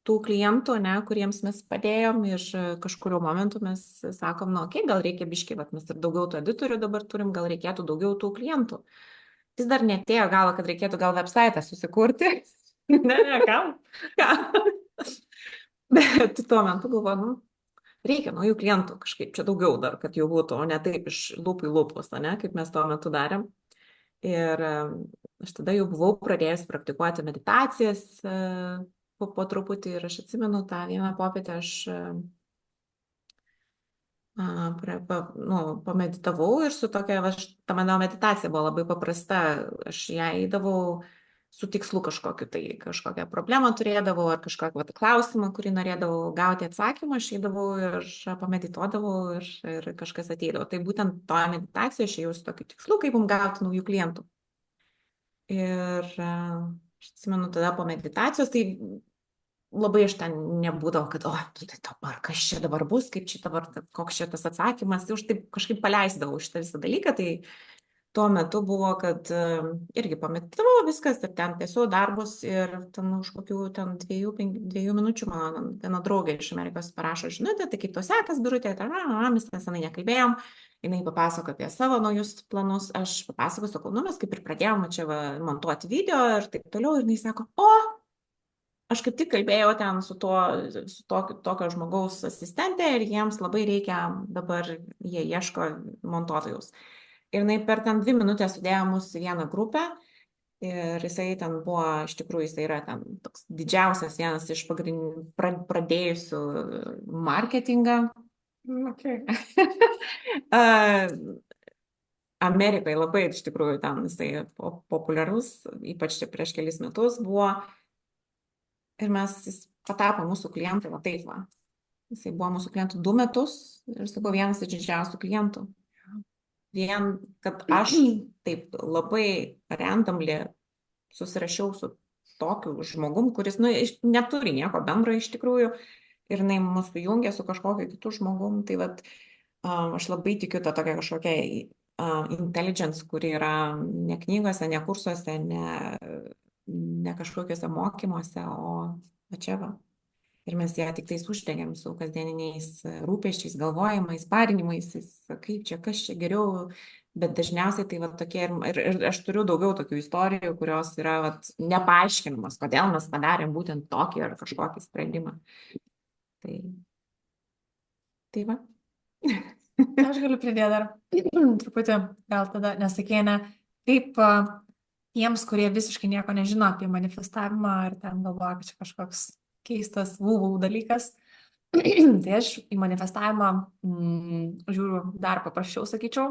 tų klientų, ne, kuriems mes padėjom ir kažkurio momentu mes sakom, nu, okei, gal reikia biškai, mes ir daugiau tų editorių dabar turim, gal reikėtų daugiau tų klientų. Vis dar netėjo galą, kad reikėtų gal website susikurti. ne, gal. Bet tuo metu galvoju, reikia naujų klientų kažkaip čia daugiau dar, kad jau būtų, o ne taip iš lūpų į lūpus, ne, kaip mes tuo metu darėm. Ir aš tada jau buvau pradėjęs praktikuoti meditacijas po truputį ir aš atsimenu tą vieną popietę aš pameditavau ir su tokia, ta mano meditacija buvo labai paprasta, aš ją eidavau su tikslu kažkokią problemą turėdavau ar kažkokį klausimą, kurį norėdavau gauti atsakymą, aš eidavau ir pamedituodavau ir kažkas ateidavo. Tai būtent to meditacijoje aš ėjau su tokiu tikslu, kaip mums gauti naujų klientų. Ir aš atsimenu tada po meditacijos, tai labai aš ten nebūdavo, kad, tai dabar, kas čia dabar bus, kaip čia dabar, koks čia tas atsakymas, tai už taip kažkaip paleisdavau šitą visą dalyką, tai tuo metu buvo, kad irgi pameditavau viskas ir ten tiesiog darbus ir ten už kokių ten 2 minučių man viena draugė iš Amerikos parašo žinutę, tai kaip to sekas, Birutė, mes nesenai nekalbėjom, jinai papasako apie savo naujus planus, aš papasakosiu, sakau, mes kaip ir pradėjome čia montuoti video ir taip toliau, ir jinai sako, aš kaip tik kalbėjau ten su tokio žmogaus asistente ir jiems labai reikia, dabar jie ieško montuotojus. Ir jinai per ten 2 minutės sudėjo mus į vieną grupę ir jisai ten buvo, iš tikrųjų jisai yra ten toks didžiausias vienas iš pradėjusių marketingą. Okay. Amerikai labai iš tikrųjų ten jisai populiarus, ypač čia prieš kelis metus buvo. Ir jis patapo mūsų klientai, taip va. Jisai buvo mūsų klientų 2 metus ir jis buvo vienas iš didžiausių klientų. Vien, kad aš taip labai randomly susirašiau su tokiu žmogum, kuris neturi nieko bendro iš tikrųjų ir jinai mus sujungė su kažkokiu kitu žmogum. Tai vat, aš labai tikiu tą tokią kažkokią intelligence, kuri yra ne knygose, ne kursuose, ne kažkokiuose mokymuose, o čia va. Ir mes ją tik tais uždegėm su kasdieniniais rūpesčiais, galvojimais, parinimais, kaip čia, kas čia geriau, bet dažniausiai tai va tokie, ir aš turiu daugiau tokių istorijų, kurios yra va nepaaiškinamas, kodėl mes padarėm būtent tokį ar kažkokį sprendimą. Tai va. Aš galiu pridėti dar truputį, gal tada nesakėne, kaip tiems, kurie visiškai nieko nežino apie manifestavimą ar ten galvoja, kad čia kažkoks keistas vūvų dalykas, tai aš į manifestavimą žiūriu dar paprasčiau, sakyčiau.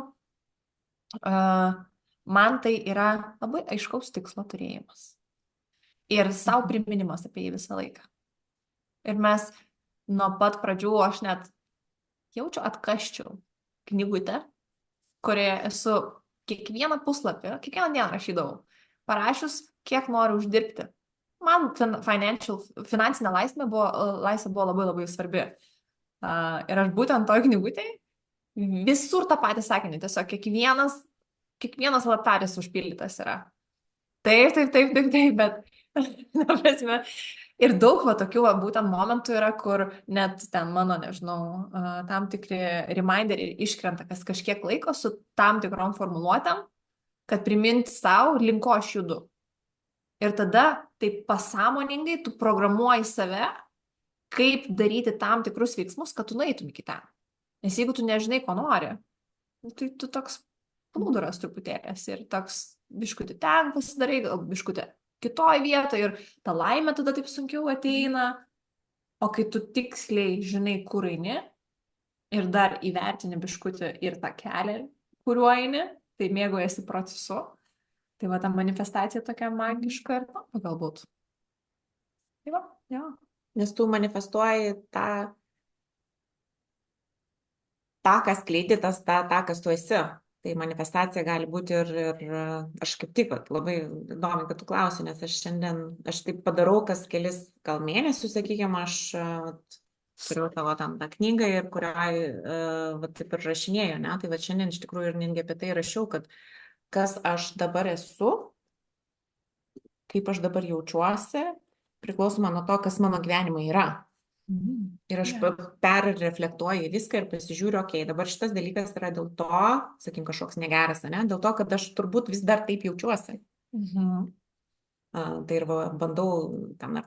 Man tai yra labai aiškaus tikslo turėjimas ir savo priminimas apie jį visą laiką. Ir mes nuo pat pradžių aš net atkaščiau knygutę, kurioje esu kiekvieną puslapį, kiekvieną dieną rašydavau, parašius, kiek noriu uždirbti. Man finansinė laisvė buvo labai labai svarbi. Ir aš būtent toj knygutėj visur tą patį sakinį, tiesiog kiekvienas lapelis užpildytas yra. Taip, bet ta prasme, ir daug tokių būtent momentų yra, kur net ten mano, nežinau, tam tikri reminderiai iškrenta kas kažkiek laiko su tam tikrom formuluotėm, kad priminti savo, link ko aš judu. Ir tada taip pasąmoningai tu programuoji save, kaip daryti tam tikrus veiksmus, kad tu nueitum iki ten. Nes jeigu tu nežinai, ko nori, tai tu toks plūduras truputėlės ir toks biškutį ten pasidarai, gal biškutį kitoj vietoje ir ta laimė tada taip sunkiau ateina. O kai tu tiksliai žinai, kur eini ir dar įvertini biškutį ir tą kelią, kuriuo eini, tai mėgaujasi procesu. Tai va, ta manifestacija tokia magiška ir galbūt. Tai va, jo. Nes tu manifestuoji tą, kas skleidi, tą, kas tu esi. Tai manifestacija gali būti ir aš kaip tik labai įdomi, kad tu klausi, nes aš taip padarau kas kelis gal mėnesius, sakykime, aš turiu tavo tam tą knygą ir kurioje taip ir rašinėjau, ne? Tai va šiandien iš tikrųjų ir netgi apie tai rašiau, kad kas aš dabar esu, kaip aš dabar jaučiuosi, priklausoma nuo to, kas mano gyvenime yra. Ir aš perreflektuoju viską ir pasižiūriu, dabar šitas dalykas yra dėl to, sakykim, kažkoks negeras, ne? Dėl to, kad aš turbūt vis dar taip jaučiuosi. Tai ir bandau tam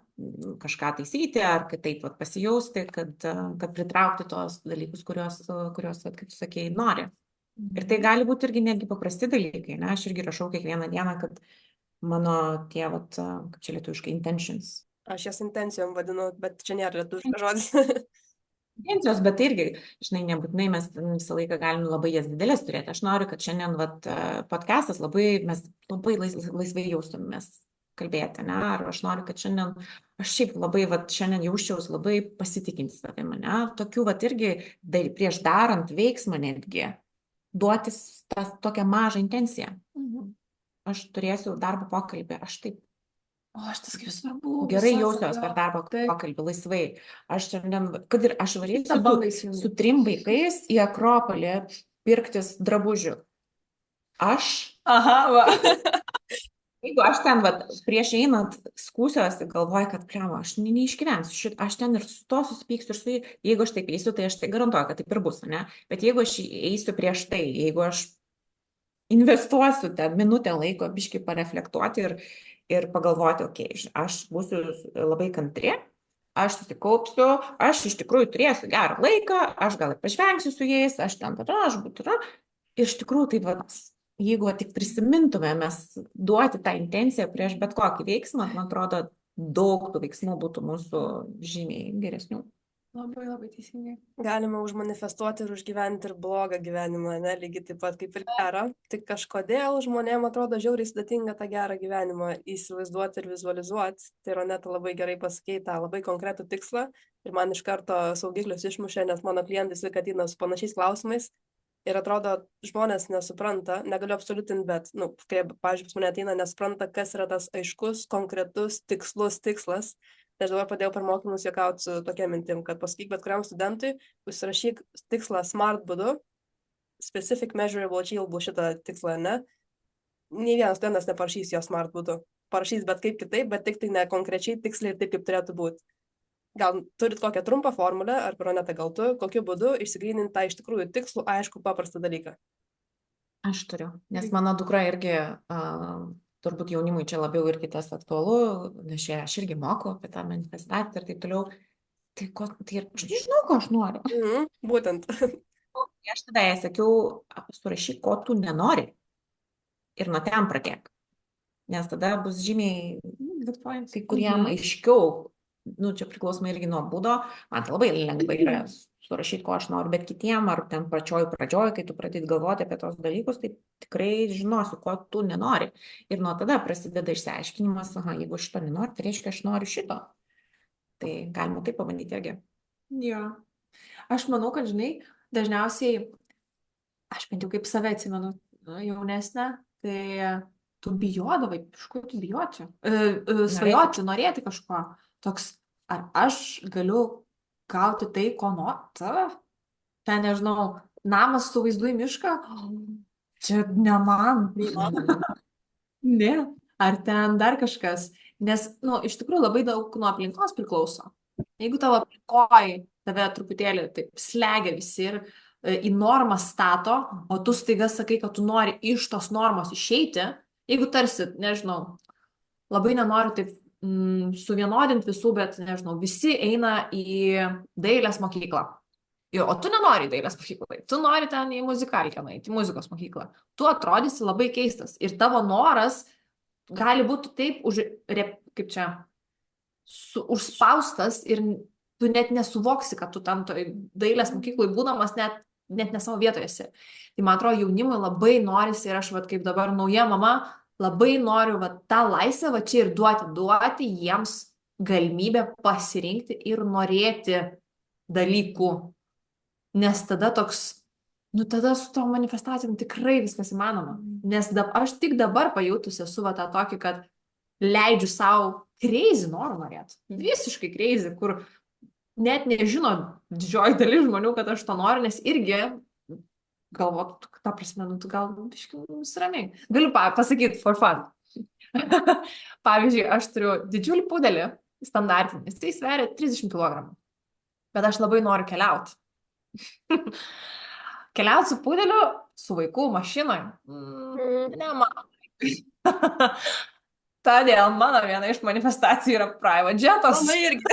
kažką taisyti ar kitaip pasijausti, kad pritraukti tos dalykus, kuriuos kaip tu sakei, nori. Ir tai gali būti irgi netgi paprasti dalykai, ne? Aš irgi rašau kiekvieną dieną, kad mano tie, kaip čia lietuviškai, intentions. Aš jas intencijom vadinu, bet čia nėra lietuviškas žodis. Intencijos, bet irgi, žinai, nebūtinai mes visą laiką galim labai jas didelės turėti. Aš noriu, kad šiandien podcastas mes labai laisvai jaustumės kalbėti, ne? Ar aš noriu, kad šiandien, aš šiaip labai šiandien jausčiaus labai pasitikinti savimi, ne? Tokių irgi prieš darant veiksmą netgi duotis tokią mažą intenciją. Aš turėsiu darbo pokalbį, aš taip Aš tas kaip svarbu. Gerai jausiuos per darbo pokalbį, laisvai. Aš šiandien, kad ir aš varysiu su 3 vaikais į Akropolį pirktis drabužių. Jeigu aš ten prieš einant skūsiuosi, galvoju, kad aš neišgyvensiu, aš ten ir su to susipyksiu ir su jį. Jeigu aš taip eisiu, tai aš tai garantuoju, kad taip ir bus, ne? Bet jeigu aš eisiu prieš tai, jeigu aš investuosiu ten minutę laiko biškį pareflektuoti ir pagalvoti, aš būsiu labai kantri, aš susikaupsiu, aš iš tikrųjų turėsiu gerą laiką, aš gal ir pažvengsiu su jais, aš būtų. Ir iš tikrųjų, tai jeigu tik prisimintume mes duoti tą intenciją prieš bet kokį veiksmą, man atrodo, daug tų veiksmų būtų mūsų žymiai geresnių. Labai, labai teisingai. Galima užmanifestuoti ir užgyventi ir blogą gyvenimą, ne, lygiai taip pat kaip ir gerą. Tik kažkodėl žmonėm atrodo žiauriai sudėtinga tą gerą gyvenimą įsivaizduoti ir vizualizuoti. Tai Roneta labai gerai pasakei tą labai konkretų tikslą ir man iš karto saugiklius išmušė, nes mano klientai visą ateina su panašiais klausimais ir atrodo žmonės nesupranta, negaliu absoliutinti, bet, kai, pavyzdžiui, pas mane ateina, nesupranta, kas yra tas aiškus, konkretus, tikslus tikslas. Tai aš dabar padėjau per mokymus juokauti su tokia mintim, kad pasakyk bet kuriam studentui, užsirašyk tikslą SMART būdu, specific, measurable, achievable šitą tikslą, ne? Nei vienas studentas neparašys jo SMART būdu. Parašys bet kaip kitaip, bet tik tai ne konkrečiai tiksliai ir taip, kaip turėtų būti. Gal turit kokią trumpą formulę, ar Roneta gal tu, kokiu būdu išsigryninti tą iš tikrųjų tikslų, aišku, paprastą dalyką? Aš turiu, nes mano dukra irgi... turbūt jaunimui čia labiau irgi tas aktualu, nes aš irgi moku apie tą manifestaciją ir taip toliau. Tai aš nežinau, ko aš noriu. Būtent. Aš tada jai sakiau, surašyk, ko tu nenori. Ir nuo ten pradėk. nes tada bus žymiai kai kuriem aiškiau, čia priklausomai irgi nuo būdo, man tai labai lengvai yra surašyti, ko aš noriu, bet kitiem, ar ten pradžioj, kai tu pradėt galvoti apie tos dalykus, tai tikrai žinosiu, ko tu nenori. Ir nuo tada prasideda išsiaiškinimas, jeigu šito nenori, tai reiškia, aš noriu šito. Tai galima taip pabandyti irgi. Jo. Aš manau, kad, žinai, dažniausiai, aš bent jau kaip save atsimenu, jaunesnė, tai tu bijodavai, iš ko tu bijoti? Svajoti, norėti kažko. Toks, ar aš galiu gauti tai, ko noriu? Ten, nežinau, namas su vaizdu į mišką? Čia ne man. Ne. Ar ten dar kažkas? Nes, iš tikrųjų labai daug nuo aplinkos priklauso. Jeigu tavo aplinkoj tave truputėlį taip slegia visi ir į normą stato, o tu staiga sakai, kad tu nori iš tos normos išeiti, jeigu tarsi, nežinau, labai nenoriu taip suvienodinti visų, bet, nežinau, visi eina į dailės mokyklą. O tu nenori į dailės mokyklą, tu nori ten į muzikalkę nueiti, į muzikos mokyklą. Tu atrodysi labai keistas ir tavo noras gali būti taip užspaustas ir tu net nesuvoksi, kad tu tam dailės mokyklai būdamas net ne savo vietoje esi. Tai man atrodo, jaunimui labai norisi ir aš kaip dabar nauja mama, labai noriu tą laisvę čia ir duoti jiems galimybę pasirinkti ir norėti dalykų. Nes tada tada su tom manifestacijom tikrai viskas įmanoma. Nes aš tik dabar pajutusi esu tą tokį, kad leidžiu savo crazy norų norėti. Visiškai crazy, kur net nežino didžioji dalis žmonių, kad aš to noriu, nes irgi galvotų, ta prasme, tu gal biškai nusiramiai. Galiu pasakyti for fun. Pavyzdžiui, aš turiu didžiulį pudelį, standartinį, tai sveria 30 kg. Bet aš labai noriu keliauti. Keliauti su pudeliu, su vaiku, mašinoje. Ne man. Todėl mano viena iš manifestacijų yra private jetas. Mano irgi.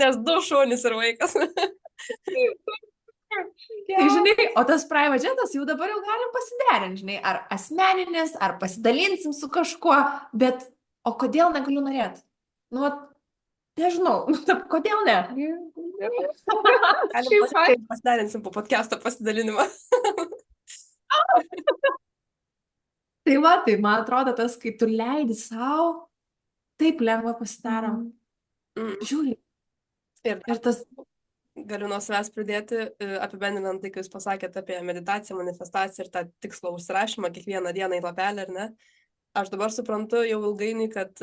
Nes 2 šunys ir vaikas. Tai žinai, o tas private jetas jau dabar jau galim pasiderinti, žinai, ar asmeninis, ar pasidalinsim su kažkuo, bet o kodėl negaliu norėti? Nežinau, kodėl ne? Galim pasiderinsim po podcast'o pasidalinimą. Tai man atrodo tas, kai tu leidi savo, taip lengva pasidaro. Žiūri. Ir tas... Galiu nuo savęs pridėti, apibendrinant tai, kai jūs pasakėte apie meditaciją, manifestaciją ir tą tikslą užsirašymą kiekvieną dieną į lapelį, ar ne? Aš dabar suprantu jau ilgainiui, kad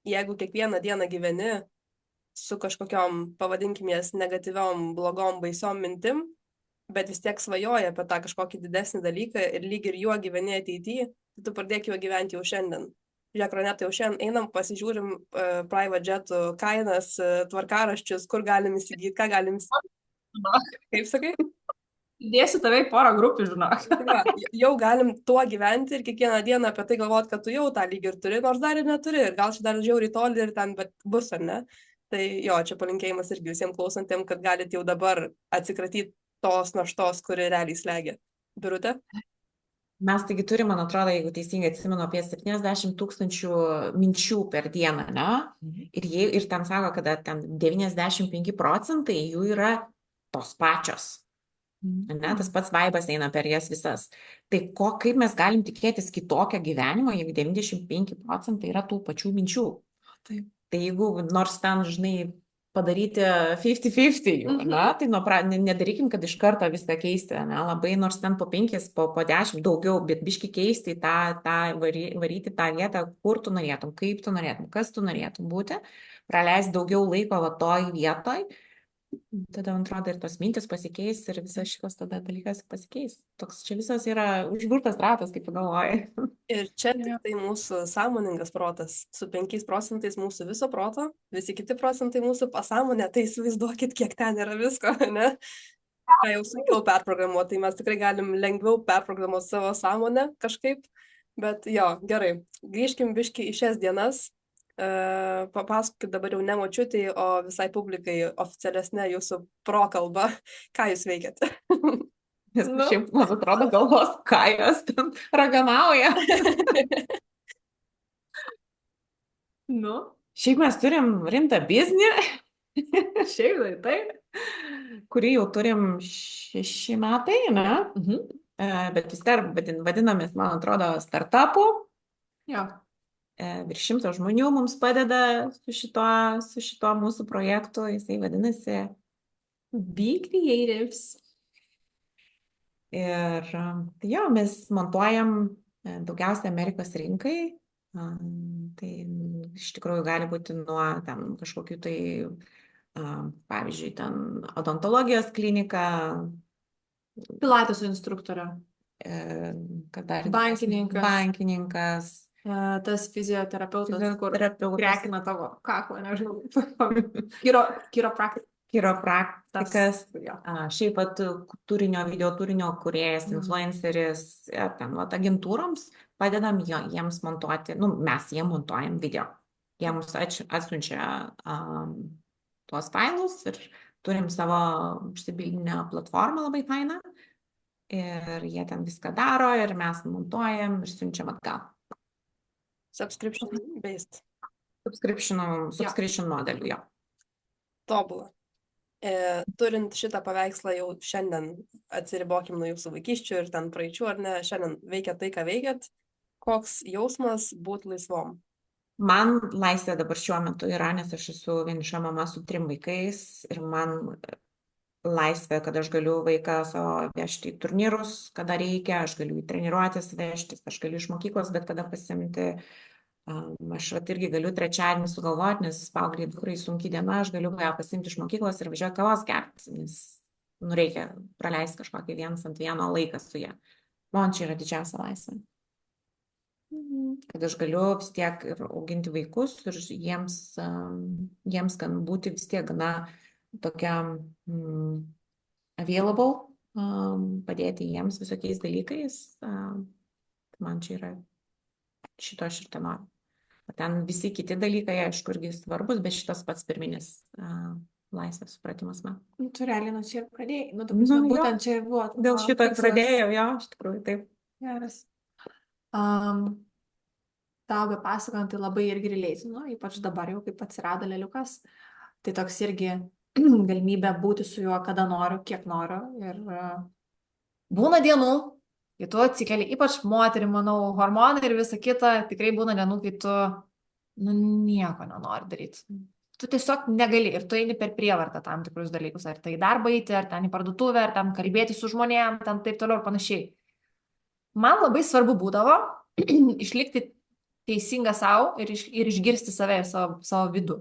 jeigu kiekvieną dieną gyveni su kažkokiom, pavadinkim jas, negatyviom, blogom, baisiom mintim, bet vis tiek svajoja apie tą kažkokį didesnį dalyką ir lyg ir juo gyveni ateityje, tai tu pradėk juo gyventi jau šiandien. Žiūrėk, Roneta, jau šiandien einam, pasižiūrim private jetų kainas, tvarkaraščius, kur galim įsigyti, ką galim įsigyti. Kaip sakai? Dėsiu tave į porą grupių, žinok. Jau galim tuo gyventi ir kiekvieną dieną apie tai galvoti, kad tu jau tą lygį ir turi, nors dar ir neturi. Ir gal čia dar žiauriai toli ir ten, bet bus, ar ne? Tai jo, čia palinkėjimas irgi visiems klausantiem, kad galite jau dabar atsikratyti tos naštos, kuri realiai slegia. Birutė? Mes taigi turime, man atrodo, jeigu teisingai atsimenu, apie 70 000 minčių per dieną, ne? Ir ten sako, kad ten 95% jų yra tos pačios. Ne? Tas pats vaibas eina per jas visas. Tai kaip mes galim tikėtis kitokio gyvenimo, jeigu 95% yra tų pačių minčių? Tai jeigu nors ten, žinai, padaryti 50-50 jų, tai nedarykim, kad iš karto viską keisti, ne? Labai nors ten po 5, po 10 daugiau, bet biški keisti varyti tą vietą, kur tu norėtum, kaip tu norėtum, kas tu norėtum būti, praleisti daugiau laiko toj vietoj, tada, man atrodo, ir tos mintis pasikeis ir visas šitas tada dalykas pasikeis. Toks čia visas yra užburtas ratas, kaip pagalvojai. Ir čia tai mūsų sąmoningas protas, su 5% mūsų viso proto, visi kiti procentai mūsų pasąmonė, tai įsivaizduokit, kiek ten yra visko, ne? Ką jau sunkiau perprogramuoti, tai mes tikrai galim lengviau perprogramuoti savo sąmonę kažkaip, bet jo, gerai, grįžkim biški į šias dienas. Papasakokit dabar jau ne močiutei, o visai publikai oficialesnė jūsų prokalba, ką jūs veikiate. Nes šiaip, man atrodo, galvos, ką jos ten raganauja. Nu, Šiaip mes turim rimtą biznį, šiaip tai. kurį jau turim 6 metai, ne? Mhm. Bet vis dar vadinamės, man atrodo, startupu. Jo. Virš 100 žmonių mums padeda su šituo mūsų projektu. Jisai vadinasi Be creatives. ir tai jo, mes montuojam daugiausia Amerikos rinkai. Tai iš tikrųjų gali būti nuo ten kažkokių tai, pavyzdžiui, ten odontologijos klinika, Pilates instruktorė. kad dar Bankininkas. bankininkas, Tas fizioterapeutas, kur Fizioterapeutas. krekina tavo kaklą, nežinau. Kiropraktikas. chiropraktikas, Jo. šiaip pat video turinio kūrėjas, influenceris, ten vat agentūroms padedam jiems montuoti, nu, mes jiem montuojam video. Jie mums atsiunčia tuos failus ir turim savo užsibildinę platformą labai fainą. Ir jie ten viską daro ir mes montuojam ir siunčiam atgal. Subscription based. Subscription modeliu, jo. Tobula. Turint šitą paveikslą jau šiandien, atsiribokim nuo jūsų vaikysčių ir ten praeičių, ar ne, šiandien veikia tai, ką veikėt, koks jausmas būti laisvom? Man laisvė dabar šiuo metu yra, nes aš esu vieniša mama su 3 vaikais ir man laisvė, kad aš galiu vaiką savo vežti į turnyrus, kada reikia, aš galiu į treniruotės vežtis, aš galiu iš mokyklos bet kada pasimti. Aš irgi galiu trečiadienį sugalvoti, nes paaugliai dukrai sunki diena, aš galiu ją pasimti iš mokyklos ir važiuoti kavos gerti, nes reikia praleisti kažkokį 1-ant-1 laiką su ją. Man čia yra didžiausia laisvė. Kad aš galiu vis tiek ir auginti vaikus ir jiems gan būti vis tiek gana tokia available, padėti jiems visokiais dalykais. Man čia yra šito aš ir ten noriu. Ten visi kiti dalykai, aišku, irgi svarbus, bet šitas pats pirminis laisvės supratimas man. Tu realiai nuo čia ir pradėjai. Nu, ta prasme, būtent čia ir buvo. Dėl šito ir pradėjau, jo, iš tikrųjų, taip. Geras. Tau be pasakojant, tai labai irgi relatinu, ypač dabar jau, kaip atsirado leliukas. Tai toks irgi galimybė būti su juo, kada noriu, kiek noriu. Ir būna dienų, kai tu atsikeli, ypač moterį, manau, hormonai ir visa kita, tikrai būna dienų, kai tu nieko nenori daryti. Tu tiesiog negali ir tu eini per prievartą tam tikrus dalykus, ar tai į darbą eiti, ar ten į parduotuvę, ar ten kalbėti su žmonėm, ten taip toliau ir panašiai. Man labai svarbu būdavo išlikti teisinga savo ir išgirsti save ir savo vidų.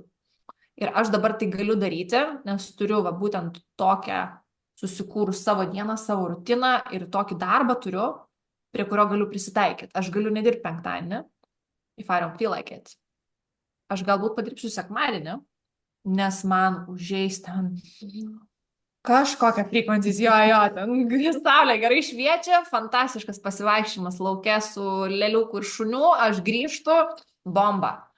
Ir aš dabar tai galiu daryti, nes turiu būtent tokią susikūrus savo dieną, savo rutiną ir tokį darbą turiu, prie kurio galiu prisitaikyti. Aš galiu nedirbti penktadienį, if I don't feel like it. Aš galbūt padirbsiu sekmadienį, nes man užeis ten kažkokią frequencies, ten saulė gerai šviečia, fantastiškas pasivaikščiojimas lauke su leliuku ir šuniu, aš grįžtu, bomba.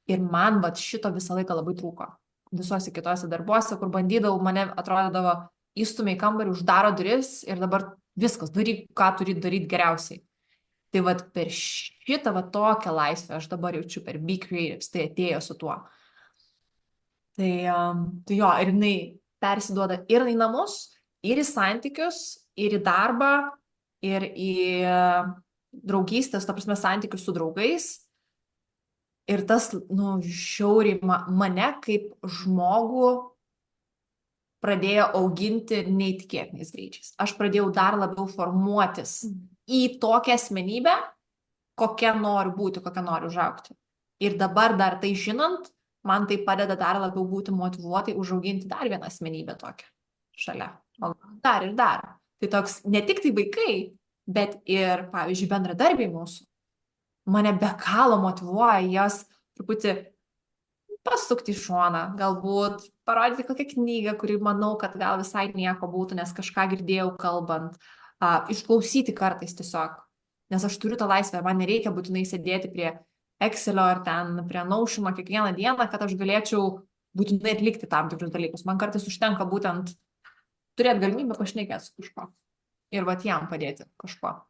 Ir man šito visą laiką labai trūko. Visuose kitose darbuose, kur bandydavau, mane atrodydavo, įstumia į kambarį, uždaro duris ir dabar viskas, daryk, ką turi daryti geriausiai. Tai per šitą tokią laisvę aš dabar jaučiu per Be Creatives, tai atėjo su tuo. Tai jo, ir jinai persiduoda ir į namus, ir į santykius, ir į darbą, ir į draugystės, ta prasme, santykius su draugais. Ir tas, žiauriai mane kaip žmogų pradėjo auginti neįtikėtinais greičiais. Aš pradėjau dar labiau formuotis į tokią asmenybę, kokia noriu būti, kokia noriu užaugti. Ir dabar dar tai žinant, man tai padeda dar labiau būti motyvuotai užauginti dar vieną asmenybę tokią šalia. O dar ir dar. Tai toks ne tik tai vaikai, bet ir, pavyzdžiui, bendradarbiai mūsų. Mane be galo motyvuoja jas truputį pasukti į šoną, galbūt parodyti kokią knygą, kuri manau, kad gal visai nieko būtų, nes kažką girdėjau kalbant, išklausyti kartais tiesiog, nes aš turiu tą laisvę, man nereikia būtinai sėdėti prie Excelio ar ten prie Notiono kiekvieną dieną, kad aš galėčiau būtinai atlikti tam tikrus dalykus. Man kartais užtenka būtent turėti galimybę pašnekėti su kažko ir jam padėti kažko.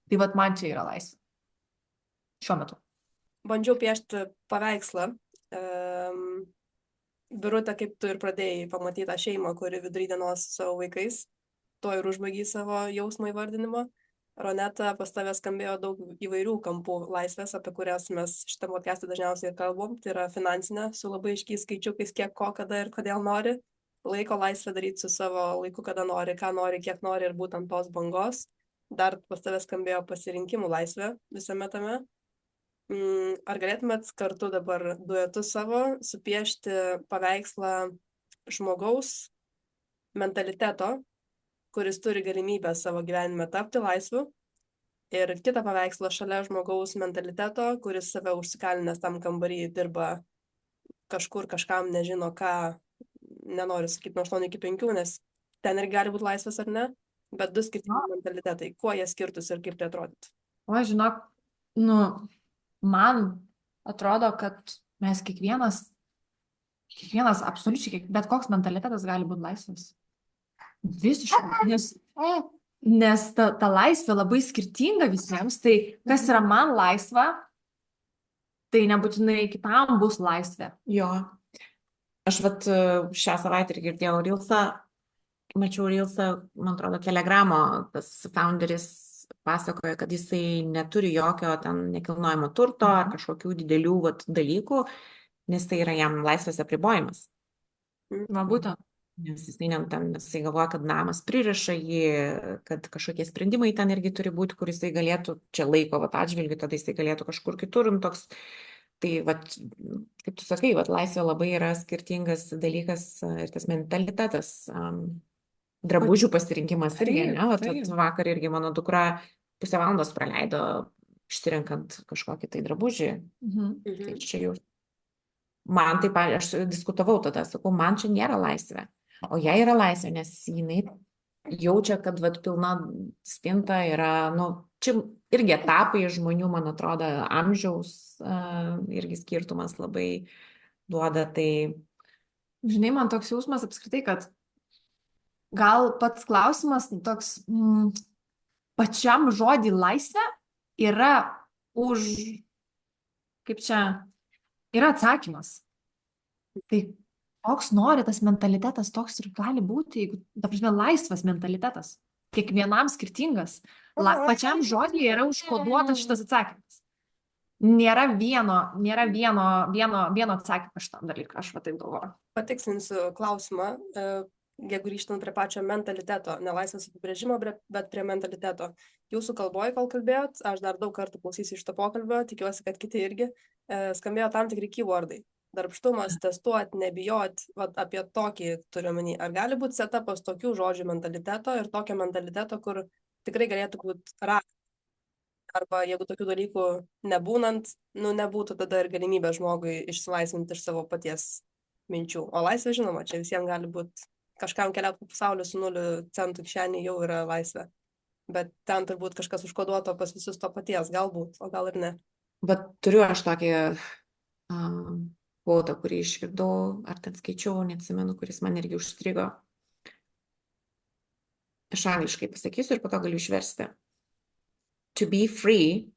Tai man čia yra laisvė. Šiuo metu. bandžiau piešti paveikslą. Birutė, kaip tu ir pradėjai pamatyti tą šeimą, kuri vidury dienos su savo vaikais, to ir užbaigiai savo jausmo įvardinimo. Roneta, pas tavę skambėjo daug įvairių kampų laisvės, apie kurias mes šitą podcastą dažniausiai ir kalbam. Tai yra finansinė, su labai aiškiais skaičiukais, kiek ko, kada ir kodėl nori. Laiko laisvę daryti su savo laiku, kada nori, ką nori, kiek nori ir būtent tos bangos. Dar pas tavę skambėjo pasirinkimų laisvė visame tame. Ar galėtumėt kartu dabar duetu savo supiešti paveikslą žmogaus mentaliteto, kuris turi galimybę savo gyvenime tapti laisvu, ir kitą paveikslą šalia žmogaus mentaliteto, kuris save užsikalinęs tam kambarį dirba kažkur, kažkam nežino ką, nenoriu sakyti nuo 8 iki 5, nes ten ir gali būti laisvas ar ne, bet du skirtingi mentalitetai, kuo jie skirtus ir kaip tai atrodytų. O, žinok, man atrodo, kad mes kiekvienas absoliučiai, bet koks mentalitetas gali būti laisvas. Visiškai, nes ta laisvė labai skirtinga visiems, tai kas yra man laisva, tai nebūtinai kitam bus laisvė. Jo. Aš šią savaitę ir girdėjau mačiau Reelsą, man atrodo, Telegramo, tas founderis pasakoja, kad jisai neturi jokio ten nekilnojamo turto ar kažkokių didelių dalykų, nes tai yra jam laisvės apribojimas. Va, būtent. Nes jisai galvoja, kad namas pririša jį, kad kažkokie sprendimai ten irgi turi būti, kur jisai galėtų, čia laiko atžvilgiu, tada jisai galėtų kažkur kitur, toks. Tai, kaip tu sakai, laisvė labai yra skirtingas dalykas ir tas mentalitetas, drabužių pasirinkimas irgi, ne? Vakar irgi mano dukra pusę valandos praleido išsirenkant kažkokį tai drabužį. Tai čia jau. Man taip, aš diskutavau tada, sakau, man čia nėra laisvė. O jai yra laisvė, nes jinai jaučia, kad pilna spinta yra, čia irgi etapai žmonių, man atrodo, amžiaus irgi skirtumas labai duoda. Tai, žinai, man toks jausmas apskritai, kad gal pats klausimas toks pačiam žodį laisvė yra kaip čia, yra atsakymas. Tai koks nori tas mentalitetas, toks ir gali būti, jeigu, ta prasme, laisvas mentalitetas, kiekvienam skirtingas. Pačiam žodžiai yra užkoduotas šitas atsakymas. Nėra vieno atsakymo šitam dalykui, aš taip galvoju. Patikslinsiu klausimą, jeigu grįžtant prie pačio mentaliteto, ne laisvės apibrėžimo, bet prie mentaliteto. Jūsų kalboje, kol kalbėjot, aš dar daug kartų klausysiu šito pokalbio, tikiuosi, kad kiti irgi, skambėjo tam tikri keywordai. Darbštumas, testuot, nebijot, apie tokį turiu omeny. Ar gali būti setupas tokių žodžių mentaliteto ir tokio mentaliteto, kur tikrai galėtų būti raktas? Arba jeigu tokių dalykų nebūnant, nebūtų tada ir galimybė žmogui išsilaisvinti iš savo paties minčių. O laisvė, žinoma, čia visiems gali būti, kažkam keliauti po pasaulį su 0 centų kišenį jau yra laisvė. Bet ten turbūt kažkas užkoduoto pas visus to paties, galbūt, o gal ir ne. Bet turiu aš tokį quotą, kurį išgirdau, ar ten skaičiau, neatsimenu, kuris man irgi užstrigo. Aš angliškai pasakysiu ir po to galiu išversti. To be free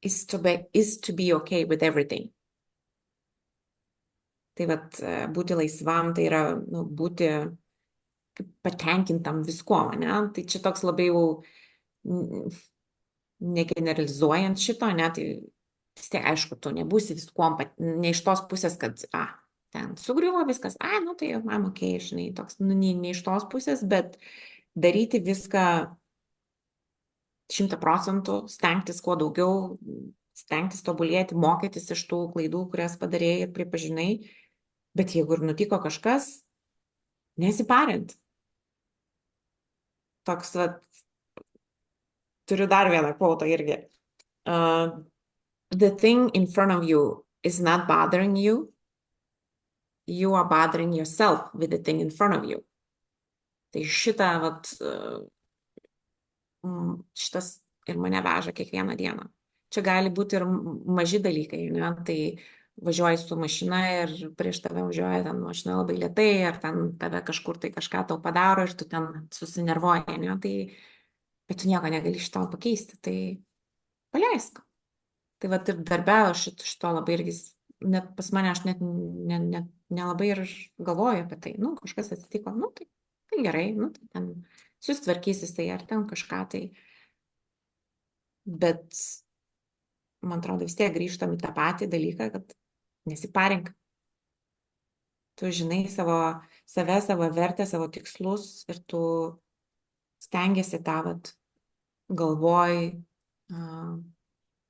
is to be okay with everything. Tai būti laisvam, tai yra būti patenkintam viskuom, ne? Tai čia toks labai jau negeneralizuojant šito, ne? Tai vis tiek, aišku, tu nebūsi viskuom, ne iš tos pusės, kad ten sugriuvo viskas, tai man okei, žinai, toks, ne iš tos pusės, bet daryti viską 100%, stengtis kuo daugiau, stengtis tobulėti, mokytis iš tų klaidų, kurias padarėjai ir pripažinai, bet jeigu ir nutiko kažkas, nesiparint. Toks, turiu dar vieną quotą irgi. The thing in front of you is not bothering you. You are bothering yourself with the thing in front of you. Tai šitas ir mane veža kiekvieną dieną. Čia gali būti ir maži dalykai, ne? Tai važiuoji su mašina ir prieš tave važiuoja ten mašina labai lėtai, ar ten tave kažkur tai kažką tau padaro ir tu ten susinervuoji, ne? Tai, bet tu nieko negali šito pakeisti, tai paleisk. Tai vat ir darbe aš šito labai irgi, net pas mane aš net nelabai ir galvoju apie tai. Nu, kažkas atsitiko, nu, tai gerai, nu, tai ten susitvarkysis tai ar ten kažką tai. Bet, man atrodo, vis tiek grįžtam į tą patį dalyką, kad nesiparink. Tu žinai save, savo vertę, savo tikslus ir tu stengiasi tą vat galvoj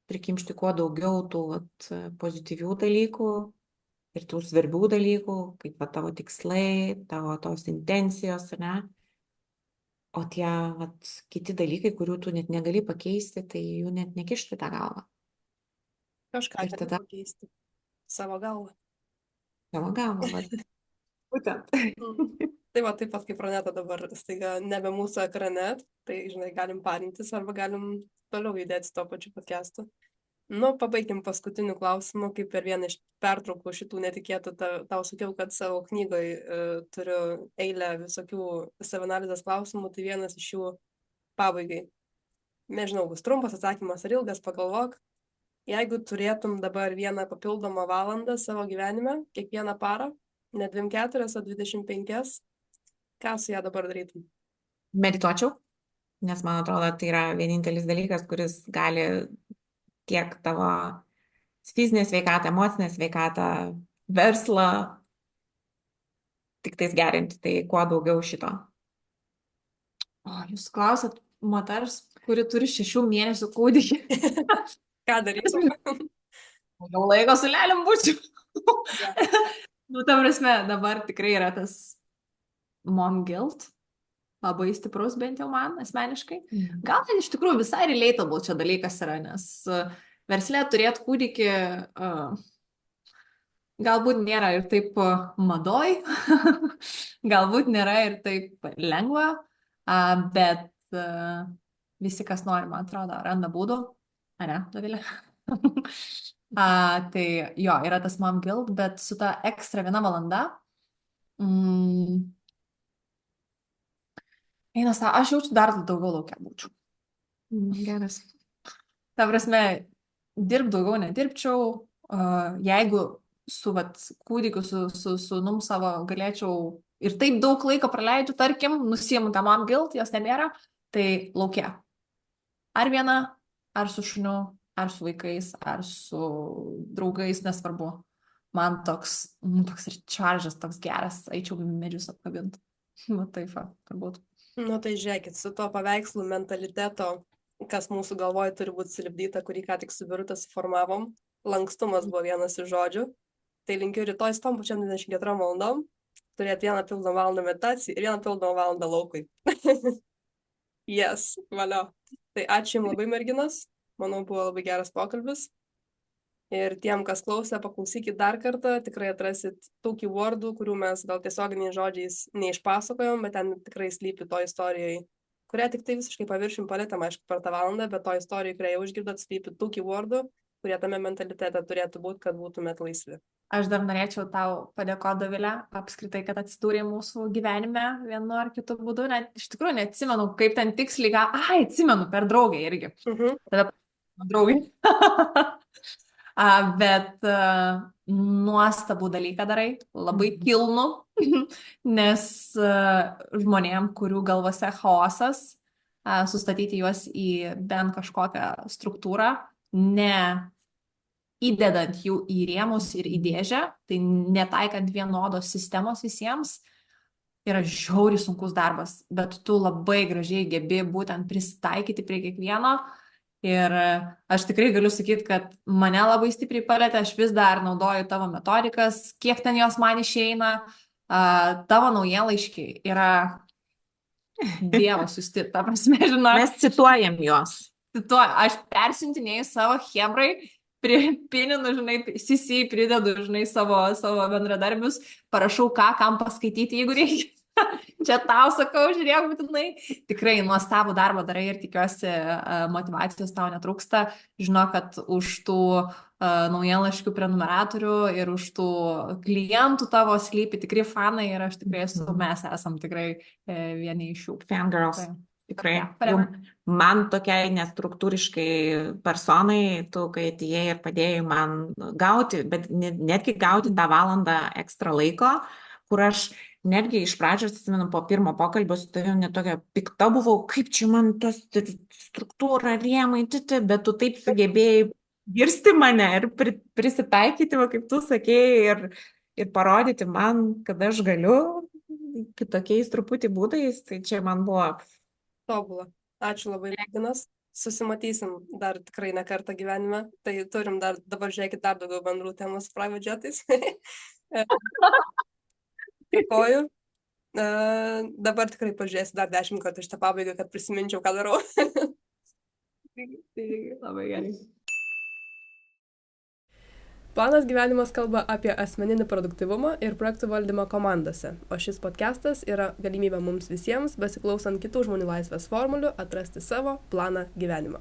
prikimšti kuo daugiau tų vat pozityvių dalykų ir tų svarbių dalykų, kaip va tavo tikslai, tavo tos intencijos, ne? O tie vat kiti dalykai, kurių tu net negali pakeisti, tai jų net nekišti tą galvą. Kažką Ir gali tada pakeisti. Savo galvą. savo galvą, vat. Būtent. Tai va, taip pat kaip Roneta dabar staiga nebe mūsų ekrane, tai, žinai, galim parintis arba galim toliau judėti su tuo pačiu podcastu. Nu, pabaikim paskutiniu klausimu, kaip per vieną iš pertraukų šitų netikėtų, tau sakiau, kad savo knygoj turiu eilę visokių savianalizės klausimų, tai vienas iš jų pabaigai. Nežinau, bus trumpas atsakymas ar ilgas, pagalvok. Jeigu turėtum dabar vieną papildomą valandą savo gyvenime, kiekvieną parą, ne 24, o 25, ką su ją dabar darytum? Medituočiau, nes man atrodo, tai yra vienintelis dalykas, kuris gali tiek tavo fizinę sveikatą, emocinę sveikatą, verslą tik tais gerinti. Tai kuo daugiau šito. O, jūs klausat moters, kuri turi 6 mėnesių kūdikį. Ką darytum? Jau laiko su lėlium būčiau. Nu, ta prasme, dabar tikrai yra tas mom guilt, labai stiprus bent jau man asmeniškai. Gal ten iš tikrųjų visai relatable čia dalykas yra, nes versle turėti kūdikį galbūt nėra ir taip madoj, galbūt nėra ir taip lengva, bet visi, kas nori, man atrodo, randa būdų. Ar ne, Dovilė? Tai jo, yra tas mom guilt, bet su ta ekstra 1 valanda eina savo, aš jaučiu dar daugiau laukia būčiau. Geras. Ta prasme, dirb daugiau nedirbčiau, jeigu su kūdikiu, su sūnum savo galėčiau ir taip daug laiko praleidžiu, tarkim, nusiimu tą mom guilt, jos nebėra, tai laukia. Ar viena, ar su šuniu, ar su vaikais, ar su draugais, nesvarbu. Man toks recharge'as, toks geras, eičiau medžius apkabinti. Nu, taip, turbūt. Nu, tai žiūrėkit, su tuo paveikslu mentaliteto, kas mūsų galvoje turi būti sulipdyta, kurį ką tik su Birute suformavom, lankstumas buvo vienas iš žodžių. Tai linkiu rytoj su tom pačiam 24 valandom turėti 1 pildomą valandą meditacijai ir 1 pildomą valandą laukui. Yes, valio. Tai ačiū jums labai, merginos. Manau, buvo labai geras pokalbis. Ir tiem, kas klausė, paklausykit dar kartą, tikrai atrasit tų keywordų, kurių mes gal tiesioginiais žodžiais neišpasakojom, bet ten tikrai slypi to istorijai, kurią tik tai visiškai paviršium palėtėm, aišku, per tą valandą, bet to istorijai, kurią jau išgirdot, slypi tų keywordų, kurie tame mentalitete turėtų būti, kad būtumėt laisvi. Aš dar norėčiau tau padėkoti, Dovilė, apskritai, kad atsidūrė mūsų gyvenime vienu ar kitu būdu. Net iš tikrųjų neatsimenu, kaip ten tiksliai, atsimenu per draugę irgi. Tada draugai. Bet nuostabų dalyką darai, labai kilnų, nes žmonėm, kurių galvose chaosas, sustatyti juos į bent kažkokią struktūrą, ne įdedant jų į rėmus ir į dėžę, tai netaikant vienodos sistemos visiems, yra žiauriai sunkus darbas, bet tu labai gražiai gebi būtent prisitaikyti prie kiekvieno. Ir aš tikrai galiu sakyti, kad mane labai stipriai palėtė, aš vis dar naudoju tavo metodikas, kiek ten jos man išeina, tavo naujienlaiškiai yra Dievo susti, ta prasme, žinau. Mes cituojam juos. Aš persiuntinėjau savo hebrai, pininu, žinai, CC pridedu, žinai, savo bendradarbius, parašau kam paskaityti, jeigu reikia. Čia tau sakau, žiūrėk, būtinai. Tikrai nuostabų darbą darai ir tikiuosi motyvacijos tau netrūksta. Žinau, kad už tų naujienlaiškių prenumeratorių ir už tų klientų tavo slypi tikri fanai ir aš tikrai esu, mes esam tikrai vieni iš jų. Fangirls. Tikrai. Jo, paremia. Man tokiai nestruktūriškai personai, tu, kai atėjai ir padėjai man gauti, bet netgi gauti tą valandą ekstra laiko, kur aš netgi iš pradžios, atsimenu, po pirmo pokalbio su tavimi net tokia pikta buvau, kaip čia man tos struktūra, rėmai, bet tu taip sugebėjai girsti mane ir prisitaikyti, va, kaip tu sakėjai, ir parodyti man, kad aš galiu kitokiais truputį būdais, tai čia man buvo Tobula. Ačiū labai, Liginas. Susimatysim dar tikrai ne kartą gyvenime. Tai turim dabar žiūrėkit dar daugiau bendrų temų su private jetais. Dėkoju. Dabar tikrai pažiūrėsiu dar 10 kartų šitą pabaigą, kad prisiminčiau, ką darau. Labai gerai. Planas gyvenimas kalba apie asmeninį produktyvumą ir projektų valdymą komandose, o šis podcastas yra galimybė mums visiems, besiklausant kitų žmonių laisvės formulių, atrasti savo planą gyvenimą.